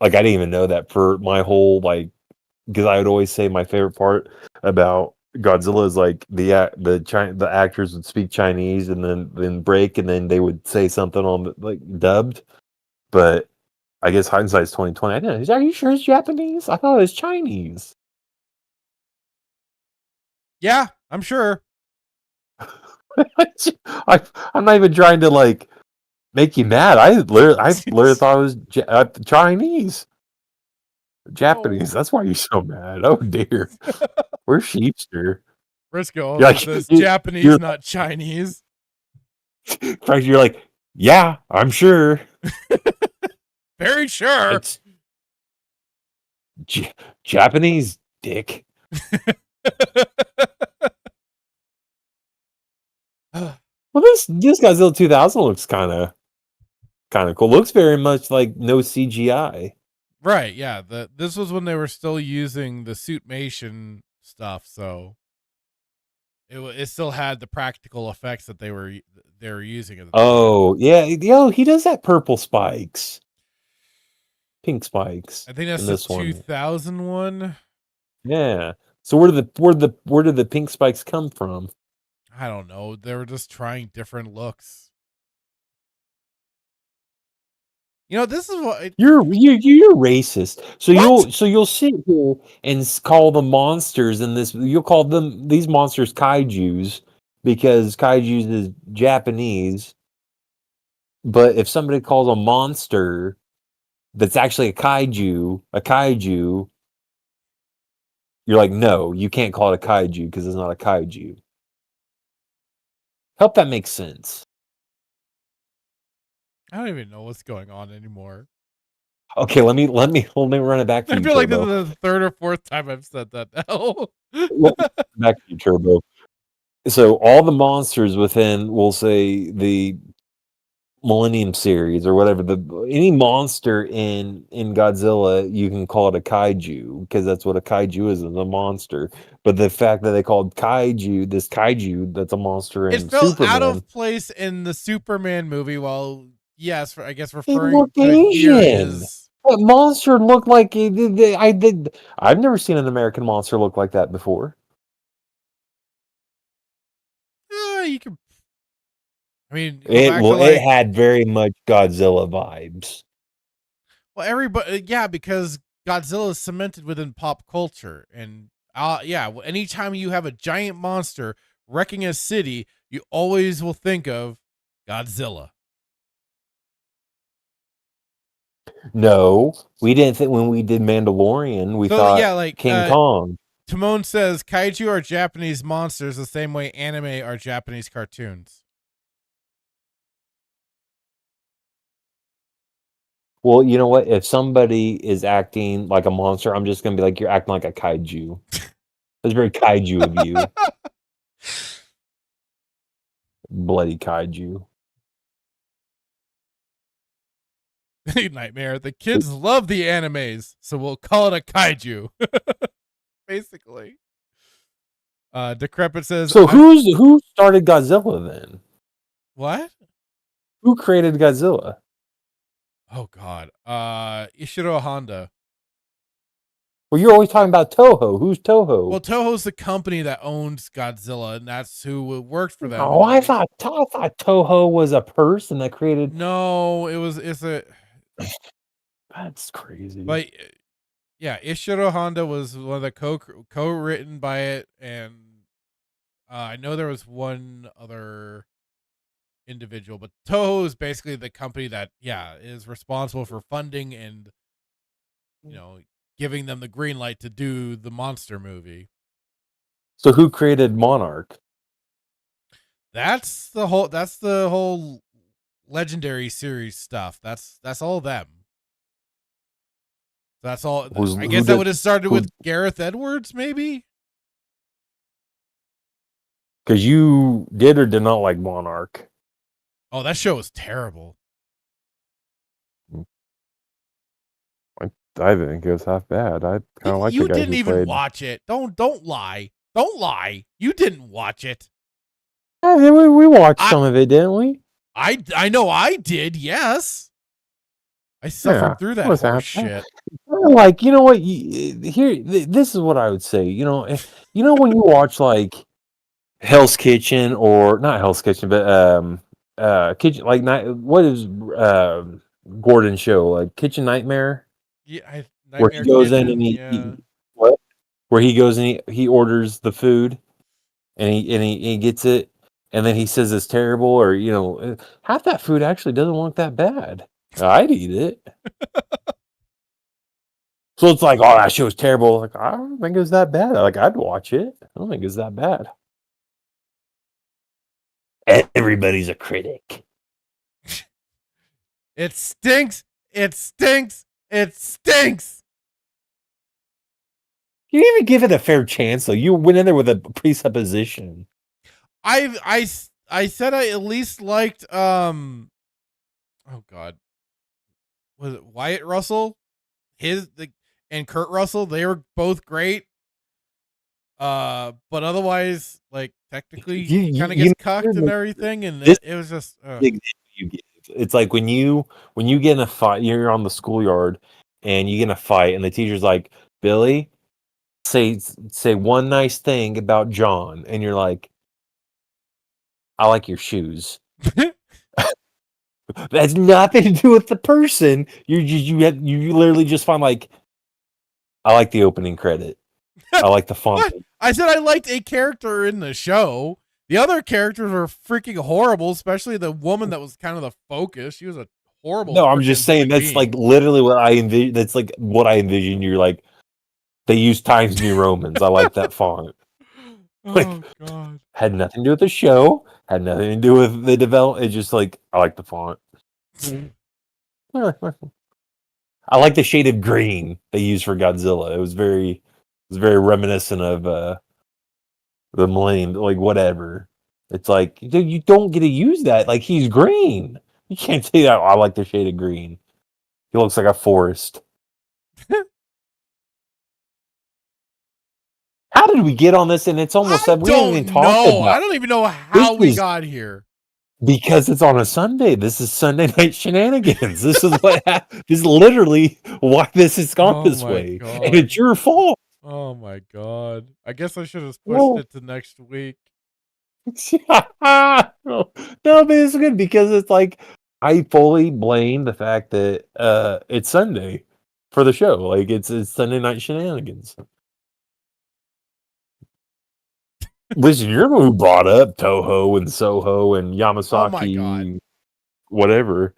Like I didn't even know that for my whole because I would always say my favorite part about Godzilla is like the actors would speak Chinese and then break and then they would say something on like dubbed. But I guess hindsight's 2020. I didn't know. Are you sure it's Japanese? I thought it was Chinese. Yeah, I'm sure. I'm not even trying to like make you mad. I literally thought it was Chinese, No. Japanese. That's why you're so mad. Oh dear, we're sheepster. Briscoe You're also like says you, Japanese, you're not Chinese. Frank. You're like, yeah, I'm sure Very sure. it's Japanese, dick. Well, this Godzilla 2000 looks kind of cool. Looks very much like no CGI. Right, yeah. This was when they were still using the suitmation stuff, so it still had the practical effects that they were using at the time. Oh yeah, yo, he does have purple spikes, pink spikes I think in that's the this one. 2001. Yeah. So where did the pink spikes come from? I don't know. They were just trying different looks. You know, this is what You're racist. So what? you'll sit here and call the monsters in this. You'll call these monsters kaiju's because kaiju's is Japanese. But if somebody calls a monster that's actually a kaiju, you're like, no, you can't call it a kaiju because it's not a kaiju. Hope that makes sense. I don't even know what's going on anymore. Okay, let me run it back for I you, feel like this is Turbo. the third or fourth time I've said that now. Let me run it back to you, Turbo. So all the monsters within, we'll say the Millennium series or whatever, any monster in Godzilla, you can call it a kaiju because that's what a kaiju is a monster. But the fact that they called this kaiju, that's a monster It in felt out Superman. of place in the Superman movie. While yes, I guess It referring looked to it here Asian. is That monster looked like I did. I've never seen an American monster look like that before. you can. I mean, go back to It like had very much Godzilla vibes. well, everybody, yeah, because Godzilla is cemented within pop culture, and yeah, anytime you have a giant monster wrecking a city, you always will think of Godzilla. No, we didn't think when we did Mandalorian, we So thought yeah, like King Kong. Timon says, kaiju are Japanese monsters the same way anime are Japanese cartoons. Well, you know what? If somebody is acting like a monster, I'm just gonna be like, "You're acting like a kaiju." That's very kaiju of you, bloody kaiju. Nightmare. The kids love the animes, so we'll call it a kaiju. Basically. Decrepit says, So I'm who started Godzilla then? what? Who created Godzilla? Oh god. Ishiro Honda. Well, you're always talking about Toho. Who's Toho? Well, Toho's the company that owns Godzilla, and that's who worked for them. Oh, And then I thought Toho was a person that created. no, it's a That's crazy. but yeah, Ishiro Honda was one of the co-written by it, and I know there was one other individual, but Toho is basically the company that is responsible for funding and giving them the green light to do the monster movie. So who created Monarch? That's the whole legendary series stuff. That's all them. That's all. I guess that would have started with Gareth Edwards, maybe. Because you did or did not like Monarch. Oh, that show was terrible. I think it was half bad. I kind of like the guy didn't who even played. watch it. Don't lie. Don't lie. You didn't watch it. Yeah, we watched some of it, didn't we? I know I did. Yes, I suffered through that horse shit. Like, you know what? This is what I would say. You know when you watch like Hell's Kitchen, or not Hell's Kitchen, but kitchen, like, what is Gordon's show, like Kitchen Nightmare? Yeah, Where he goes in and he what? Where he goes and he orders the food, and he gets it, and then he says it's terrible, or half that food actually doesn't look that bad. I'd eat it. So it's like, oh, that show's terrible. Like, I don't think it's that bad. Like, I'd watch it. I don't think it's that bad. Everybody's a critic. It stinks. It stinks. It stinks. You didn't even give it a fair chance, though. You went in there with a presupposition. I said I at least liked oh god, was it Wyatt Russell? And Kurt Russell, they were both great. But otherwise, like, technically, he kind of gets cucked and everything, and it was just. It's like when you get in a fight, you're on the schoolyard, and you get in a fight, and the teacher's like, "Billy, say one nice thing about John," and you're like, "I like your shoes." That has nothing to do with the person. You literally just find, like, I like the opening credit. I like the font. I said I liked a character in the show. The other characters were freaking horrible, especially the woman that was kind of the focus. She was a horrible. No, I'm just saying that's like literally what I envision. That's like what I envision. You're like, they use Times New Romans. I like that font. Like, oh god, had nothing to do with the show. Had nothing to do with the development. It's just like, I like the font. I like the shade of green they used for Godzilla. It was very reminiscent of the Millennium, like, whatever. It's like, dude, you don't get to use that. Like, he's green. You can't say that. Oh, I like the shade of green. He looks like a forest. How did we get on this? And it's almost we didn't even talk about. I don't even know how we got here. Because it's on a Sunday. This is Sunday night shenanigans. This is what happened. This is literally why this has gone this way. God. And it's your fault. Oh my god. I guess I should have pushed it to next week. No, but it's good because it's like, I fully blame the fact that it's Sunday for the show. Like, it's Sunday night shenanigans. Listen, you're the one who brought up Toho and Soho and Yamasaki. Oh my god. Whatever.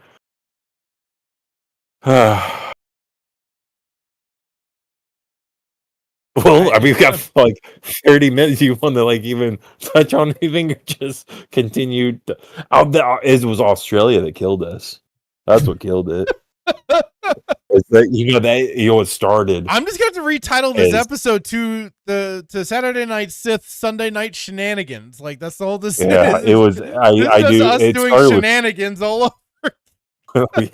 Well, we've got like 30 minutes. You want to, like, even touch on anything, or just continue? It was Australia that killed us. That's what killed it. But it started. I'm just going to retitle this episode to Saturday Night Sith Sunday Night Shenanigans. Like that's all this is. It was. I do. Us It doing shenanigans all over.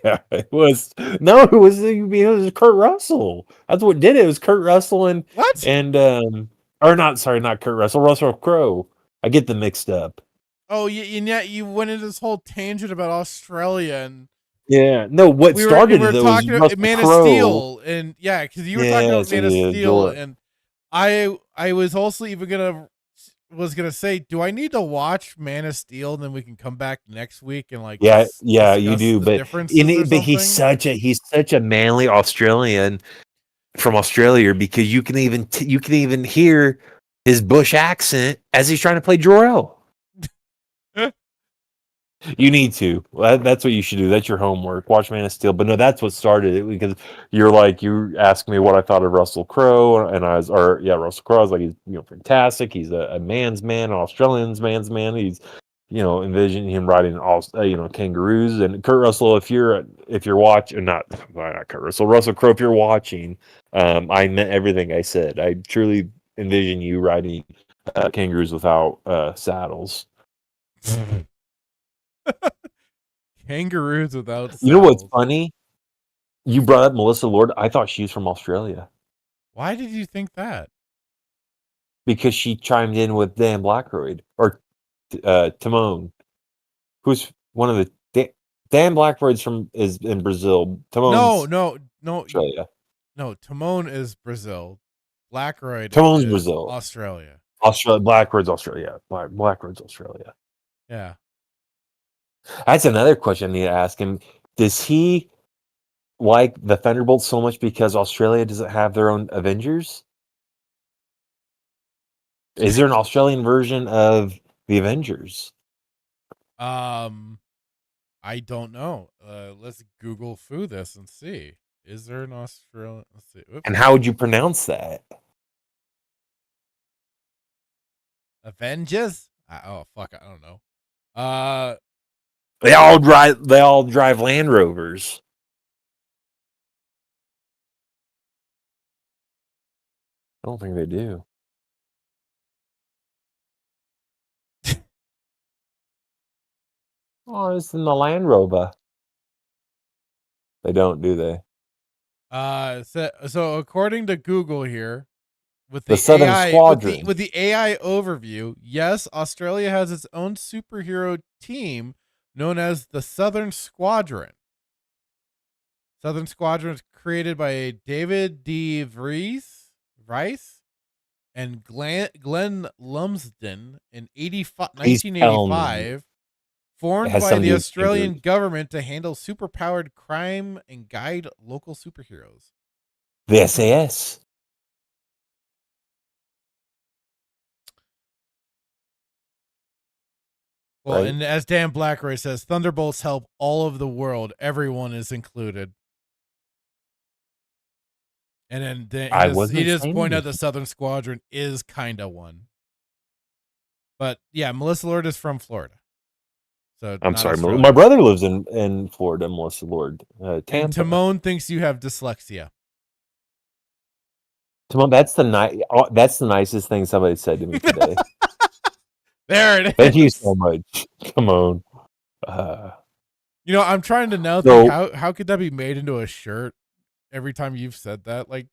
Yeah, it was. No, it was. It was Kurt Russell. That's what did it. It was Kurt Russell and what? Or not. Sorry, not Kurt Russell. Russell Crowe. I get them mixed up. Oh, and yet you went into this whole tangent about Australia and. Yeah, no. What started we were talking about Man of Steel, and because you were talking about Man of Steel, and I was also even gonna say, do I need to watch Man of Steel, and then we can come back next week and you do, but he's such a manly Australian from Australia because you can even hear his bush accent as he's trying to play Jor-El. You need to. That's what you should do. That's your homework. Watch Man of Steel. But no, that's what started it because you asked me what I thought of Russell Crowe, and Russell Crowe. I was like, he's fantastic. He's a man's man, an Australian's man's man. He's envisioning him riding kangaroos. And Kurt Russell, if you're watching, not Kurt Russell, Russell Crowe, if you're watching, I meant everything I said. I truly envision you riding kangaroos without saddles. Kangaroos without saddles. You know what's funny? You brought up Melissa Lord. I thought she was from Australia. Why did you think that? Because she chimed in with Dan Blackroyd or Timon, who's one of the Dan Blackroyd's is in Brazil. Timon's no, Australia. No, Timon is Brazil. Blackroyd Timon's is Brazil. Australia. Blackroyd's Australia. Blackroyd's Australia. Yeah. That's another question I need to ask him. Does he like the Thunderbolts so much because Australia doesn't have their own Avengers? Is there an Australian version of the Avengers? I don't know. Let's Google this and see. Is there an Australian? Let's see. Oops. And how would you pronounce that? Avengers? Oh fuck! I don't know. They all drive Land Rovers. I don't think they do. Oh, it's in the Land Rover. They don't, do they? So according to Google here, with the Southern AI, Squadron, with the AI overview, yes, Australia has its own superhero team known as the Southern Squadron. Southern Squadron was created by David D. Vries and Glenn Lumsden in 1985. Formed by the Australian government to handle superpowered crime and guide local superheroes. The SAS. Well, right? And as Dan Blackroyd says, Thunderbolts help all of the world. Everyone is included. And then he just pointed out the Southern Squadron is kind of one. But yeah, Melissa Lord is from Florida. So I'm sorry, Australia. My brother lives in Florida, Melissa Lord. Tampa. And Timon thinks you have dyslexia. Timon, that's the nicest thing somebody said to me today. There it is. Thank you so much. Come on. I'm trying to now think how could that be made into a shirt every time you've said that? Like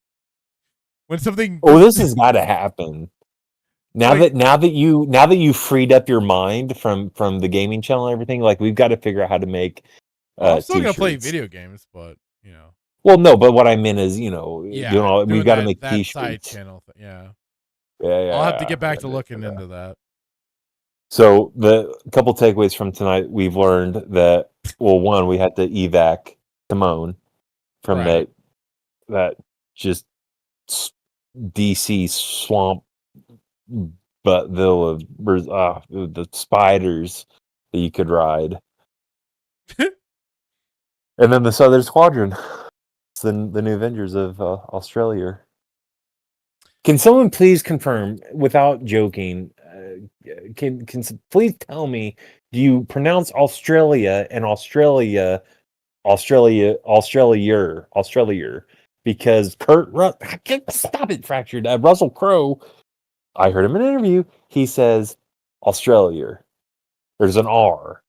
when something this has got to happen. Now that you freed up your mind from the gaming channel and everything, like we've got to figure out how to make I'm still gonna play video games, but Well, no, but what I meant is, we've got to make t-shirts. Side channel thing. Yeah. I'll have to get back to looking into that. So the couple takeaways from tonight, we've learned that one, we had to evac Timon from that just DC swamp buttville of the spiders that you could ride. And then the Southern Squadron. It's the new Avengers of Australia. Can someone please confirm, without joking, can please tell me, do you pronounce Australia and Australia Australia, because stop it, fractured. Russell Crowe, I heard him in an interview. He says Australia. There's an R.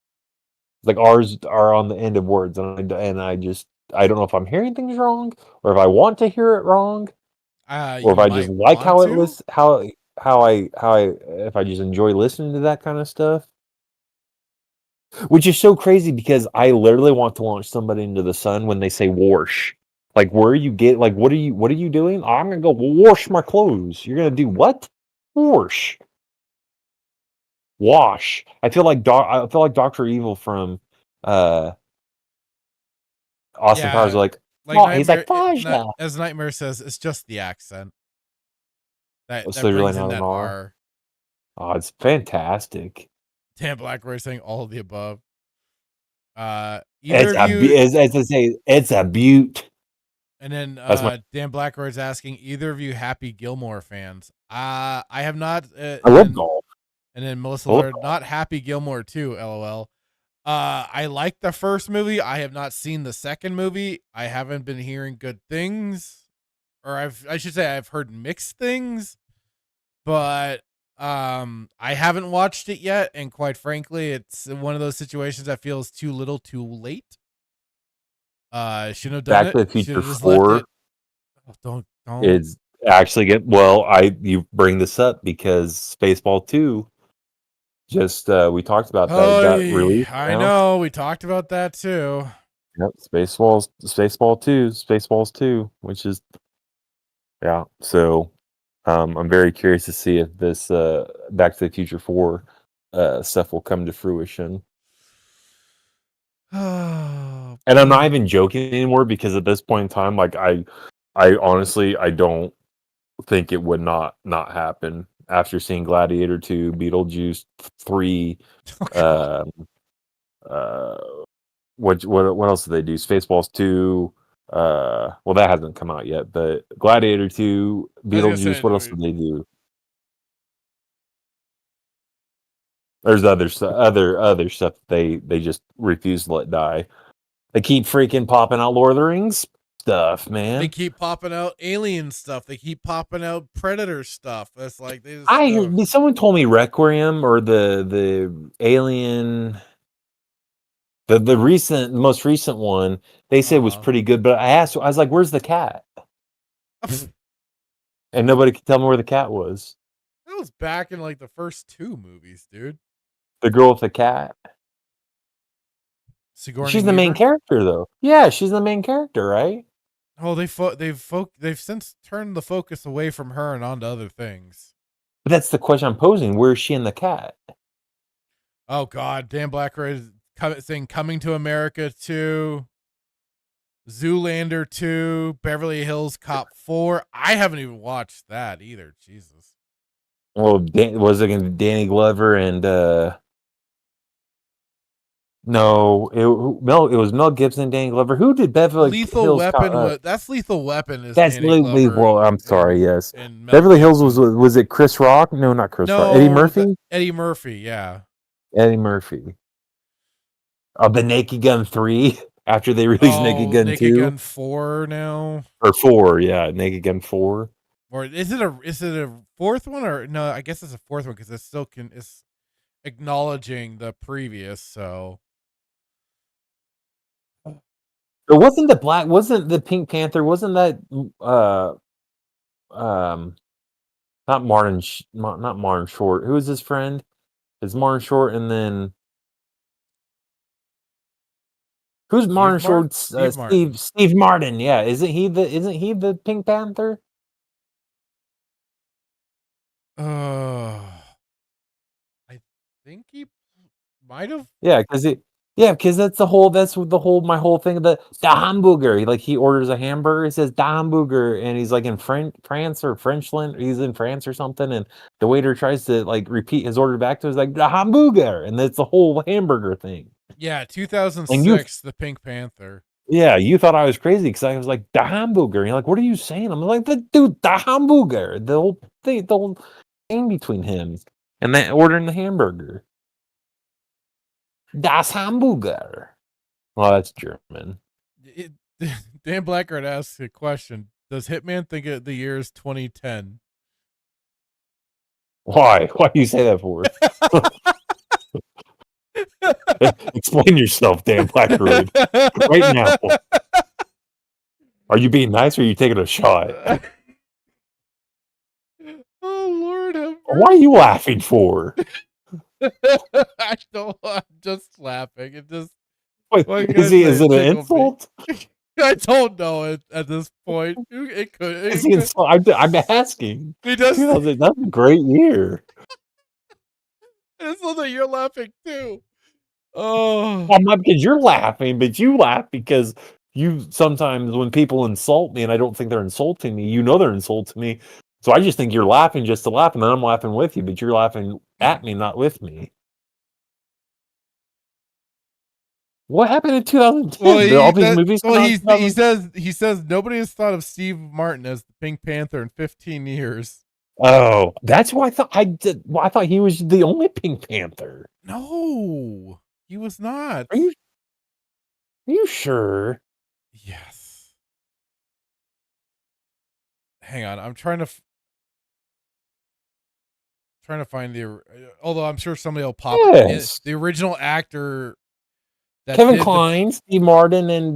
Like R's are on the end of words, and I don't know if I'm hearing things wrong, or if I want to hear it wrong, or if You I just might like want how it to. lists if I just enjoy listening to that kind of stuff. Which is so crazy because I literally want to launch somebody into the sun when they say wash. Like, where you get like what are you doing? I'm gonna go wash my clothes. You're gonna do what? Wash. Wash. I feel like Dr. Evil from Austin Powers Yeah, like, like oh, he's like, Nightmare. Faja. As Nightmare says, it's just the accent So that there's really brings in not an that R. R. Oh, it's fantastic. Dan Blackwell saying all of the above. Either It's of you, as I say, it's a beaut. and then That's my Dan Blackwell is asking either of you Happy Gilmore fans. I have not, I love golf. and then Melissa I love Lord, golf. not Happy Gilmore too. LOL. I like the first movie. I have not seen the second movie. I haven't been hearing good things, or I should say I've heard mixed things, but I haven't watched it yet, and quite frankly, it's one of those situations that feels too little, too late. Shouldn't have done Back it. to the Should Future have just left 4 it. Oh, don't. is actually get well. You bring this up because Spaceball 2 just we talked about that. It Oh, got released I now. know. We talked about that too. Yep, Spaceballs 2, which is yeah. So I'm very curious to see if this Back to the Future 4 stuff will come to fruition. Oh And I'm not boy. even joking anymore because at this point in time, like I honestly I don't think it would not happen after seeing Gladiator 2, Beetlejuice 3, Oh god. um, uh, what else did they do? Spaceballs 2. Well, that hasn't come out yet, but Gladiator 2, I was gonna say, Beetlejuice. What else did they do? There's other stuff they just refuse to let die. They keep freaking popping out Lord of the Rings stuff, they man. keep popping out alien stuff. They keep popping out predator stuff. That's like they just. Someone told me Requiem or the Alien, the most recent one. They said was Uh, pretty good, but I was like, "Where's the cat?" And nobody could tell me where the cat was. that was back in like the first two movies, dude. The girl with the cat. Sigourney She's the main Weaver. character, though. Yeah, she's the main character, right? Oh, they've since turned the focus away from her and onto other things. But that's the question I'm posing. Where is she and the cat? Oh God, Dan Blackroyd is saying Coming to America 2, Zoolander 2, Beverly Hills Cop 4. I haven't even watched that either. Jesus. Well, was it going to be Danny Glover and no, it was Mel Gibson, Danny Glover. Who did Beverly Lethal Hills Weapon Cop? was that's Lethal Weapon is That's Danny Lee. Glover Well, I'm sorry. Yes, and Mel Beverly Hills Gibson. was it Chris Rock? No, not Chris Rock. Eddie No, Murphy. Eddie Murphy, yeah. Eddie Murphy. The Naked Gun 3 after they released Naked Oh, Gun Naked 2 Gun 4 now. or 4. Yeah, Naked Gun 4. Or is it a fourth one or no, I guess it's a fourth one because it's acknowledging the previous, so It wasn't the Pink Panther, wasn't that um not not Martin Short. Who was his friend? It's Martin Short and then who's Martin Short's Steve Martin. Steve Martin, yeah. Isn't he the Pink Panther? Uh, I think he might have. Yeah, because that's the whole my whole thing of the hamburger. He orders a hamburger, he says the hamburger, and he's like in France or Frenchland. He's in France or something, and the waiter tries to like repeat his order back to us like the hamburger, and that's the whole hamburger thing. Yeah, And you 2006, The Pink Panther. yeah, you thought I was crazy because I was like the hamburger. And you're like, what are you saying? I'm like, the hamburger. The whole thing, the whole thing between him and that ordering the hamburger. Das Hamburger. Well, that's German. Dan Blackguard asks a question. Does Hitman think the year is 2010? Why? Why do you say that for? Explain yourself, Dan Blackroyd. Right now. Are you being nice or are you taking a shot? Oh Lord have What are you laughing for? I don't. I'm just laughing. It just. Wait, What can I is say? it It an tickled me. insult? I don't know at this point. It could. Is he insult? I'm asking. He does. 2000, that's a great year. It's so that you're laughing too. Oh. Well, not because you're laughing, but you laugh because you sometimes when people insult me and I don't think they're insulting me, they're insulting me. So I just think you're laughing just to laugh, and then I'm laughing with you, but you're laughing at me, not with me. What happened in 2010? Well, All these movies come out in he says nobody has thought of Steve Martin as the Pink Panther in 15 years. Oh, that's why I thought I did. Well, I thought he was the only Pink Panther. No, he was not. Are you sure? Yes. Hang on, I'm trying to find the. Although I'm sure somebody will pop Yes. the original actor. That Kevin Kline, Steve Martin, and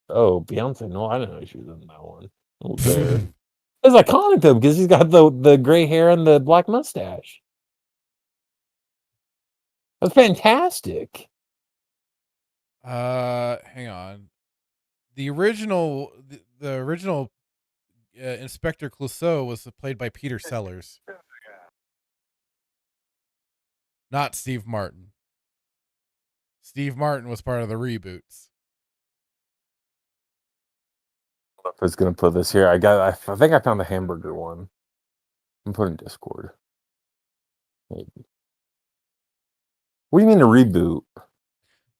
Beyonce. No, I didn't know she was in that one. I was there. It's iconic though because he's got the gray hair and the black mustache. That's fantastic. Hang on. The original Inspector Clouseau was played by Peter Sellers, not Steve Martin. Steve Martin was part of the reboots. I was gonna put this here. I think I found the hamburger one. I'm putting Discord. Maybe. What do you mean a reboot?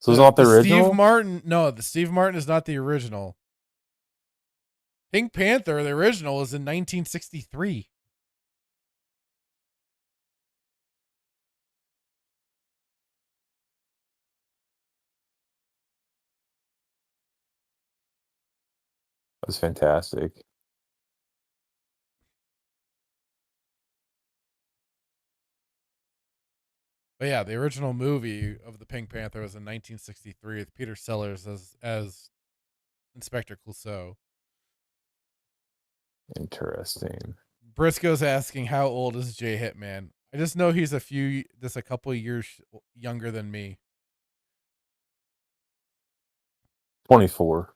So it's not the original? Steve Martin. No, the Steve Martin is not the original. Pink Panther, the original, is in 1963. That's fantastic. But yeah, the original movie of the Pink Panther was in 1963 with Peter Sellers as Inspector Clouseau. Interesting. Briscoe's asking how old is Jay Hitman. I just know he's a couple of years younger than me. 24.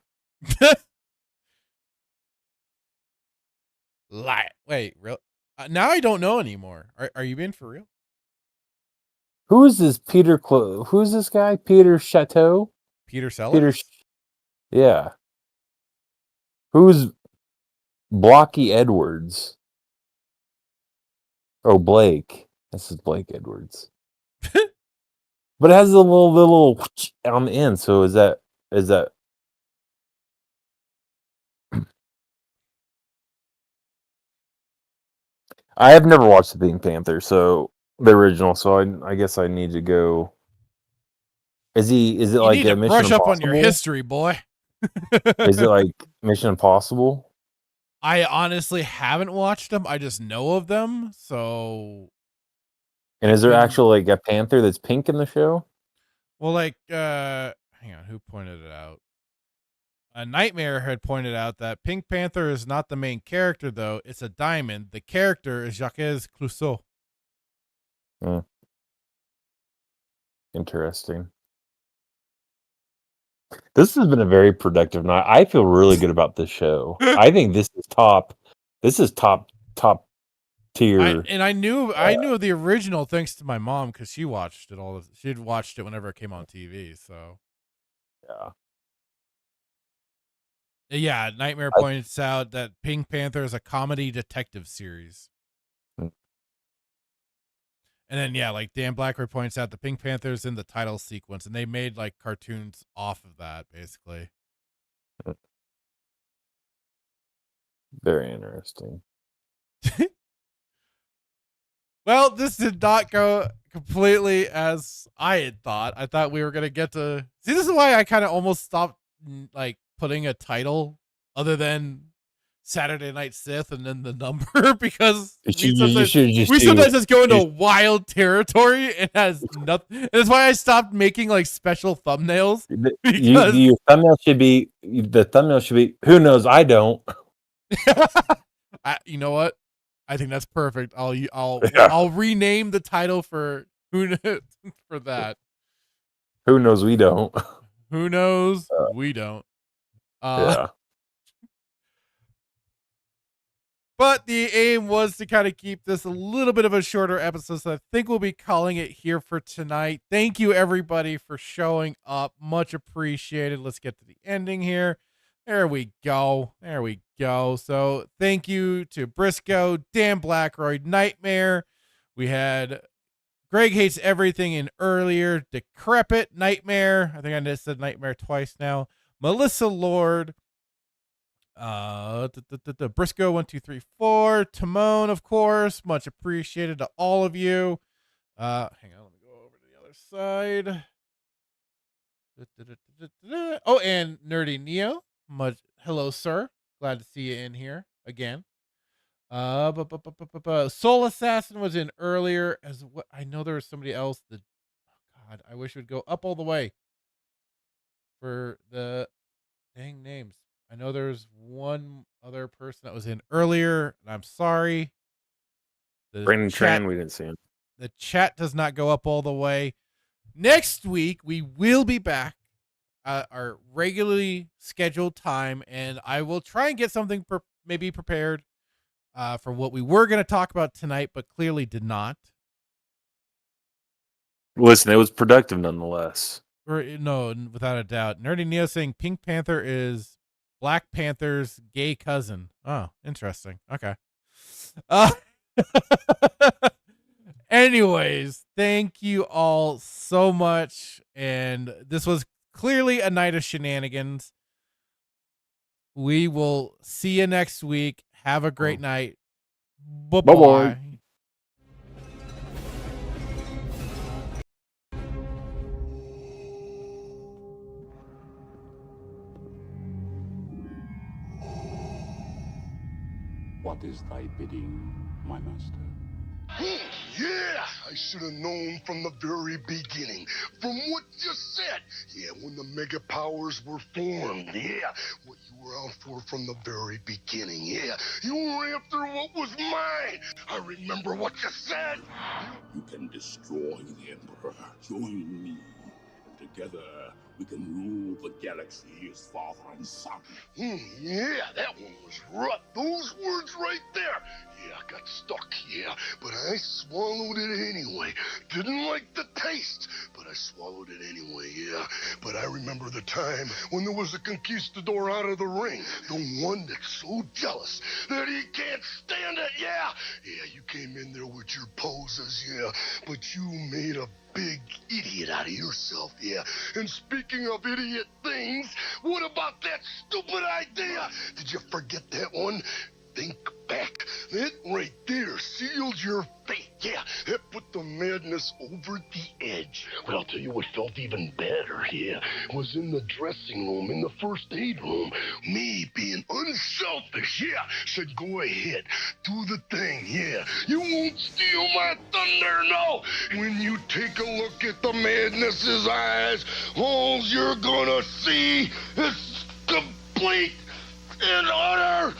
Lie. Wait, real? Now I don't know anymore. Are you being for real? Who is this who's this guy? Peter Chateau? Peter Sellers? Yeah. Who's Blocky Edwards? Oh, Blake. This is Blake Edwards. But it has a little on the end. So is that I have never watched the Pink Panther, so the original. So I guess I need to go. Is it you like need to Mission brush Impossible? up on your history, boy? Is it like Mission Impossible? I honestly haven't watched them. I just know of them. So, And is there actually like a panther that's pink in the show? well, like, hang on, who pointed it out? A Nightmare had pointed out that Pink Panther is not the main character, though. It's a diamond. The character is Jacques Clouseau. Interesting. This has been a very productive night. I feel really good about this show. I think this is top. This is top tier. I knew of the original thanks to my mom because she watched it she'd watched it whenever it came on TV. So yeah, Nightmare points out that Pink Panther is a comedy detective series. And then, yeah, like Dan Blackwood points out, the Pink Panther's in the title sequence, and they made like cartoons off of that, basically. Very interesting. Well, this did not go completely as I had thought. I thought we were going to get to see. This is why I kind of almost stopped like putting a title other than Saturday Night Sith and then the number because You should just we do. sometimes just go into wild territory and has nothing. And that's why I stopped making like special thumbnails. Because Your thumbnail should be who knows, I don't. you know what? I think that's perfect. I'll rename the title for who for that. Who knows, we don't. Who knows? We don't. Yeah. But the aim was to kind of keep this a little bit of a shorter episode, so I think we'll be calling it here for tonight. Thank you, everybody, for showing up. Much appreciated. Let's get to the ending here. There we go. There we go. So thank you to Briscoe, Dan Blackroyd, Nightmare. We had Greg Hates Everything in earlier, Decrepit, Nightmare. I think I just said Nightmare twice now. Melissa Lord. Briscoe 1234, Timon, of course, much appreciated to all of you. Hang on, let me go over to the other side. Oh, and Nerdy Neo, hello, sir. Glad to see you in here again. Soul Assassin was in earlier as what I know there was somebody else that God, I wish it would go up all the way for the dang names. I know there's one other person that was in earlier, and I'm sorry. Brandon Tran, we didn't see him. The chat does not go up all the way. Next week, we will be back at our regularly scheduled time, and I will try and get something maybe prepared for what we were going to talk about tonight, but clearly did not. Listen, it was productive nonetheless. No, without a doubt. Nerdy Neo saying Pink Panther is Black Panther's gay cousin. Oh, interesting. Okay. Anyways, thank you all so much. And this was clearly a night of shenanigans. We will see you next week. Have a great night. Bye-bye. Bye-bye. What is thy bidding, my master? Yeah, I should have known from the very beginning. From what you said. Yeah, when the mega powers were formed. Yeah, what you were out for from the very beginning. Yeah, you were after what was mine. I remember what you said. You can destroy the Emperor. Join me. Together, we can rule the galaxy as father and son. Yeah, that one was rough. Those words right there. Yeah, I got stuck, yeah, but I swallowed it anyway. Didn't like the taste, but I swallowed it anyway, yeah. But I remember the time when there was a conquistador out of the ring. The one that's so jealous that he can't stand it, yeah. Yeah, you came in there with your poses, yeah, but you made a big idiot out of yourself, yeah. And speaking of idiot things, what about that stupid idea? Did you forget that one? Think back. That right there sealed your fate. Yeah, that put the madness over the edge. But I'll tell you what felt even better, yeah, was in the dressing room, in the first aid room. Me being unselfish, yeah, said go ahead, do the thing, yeah. You won't steal my thunder, no. When you take a look at the madness's eyes, all you're gonna see is complete and utter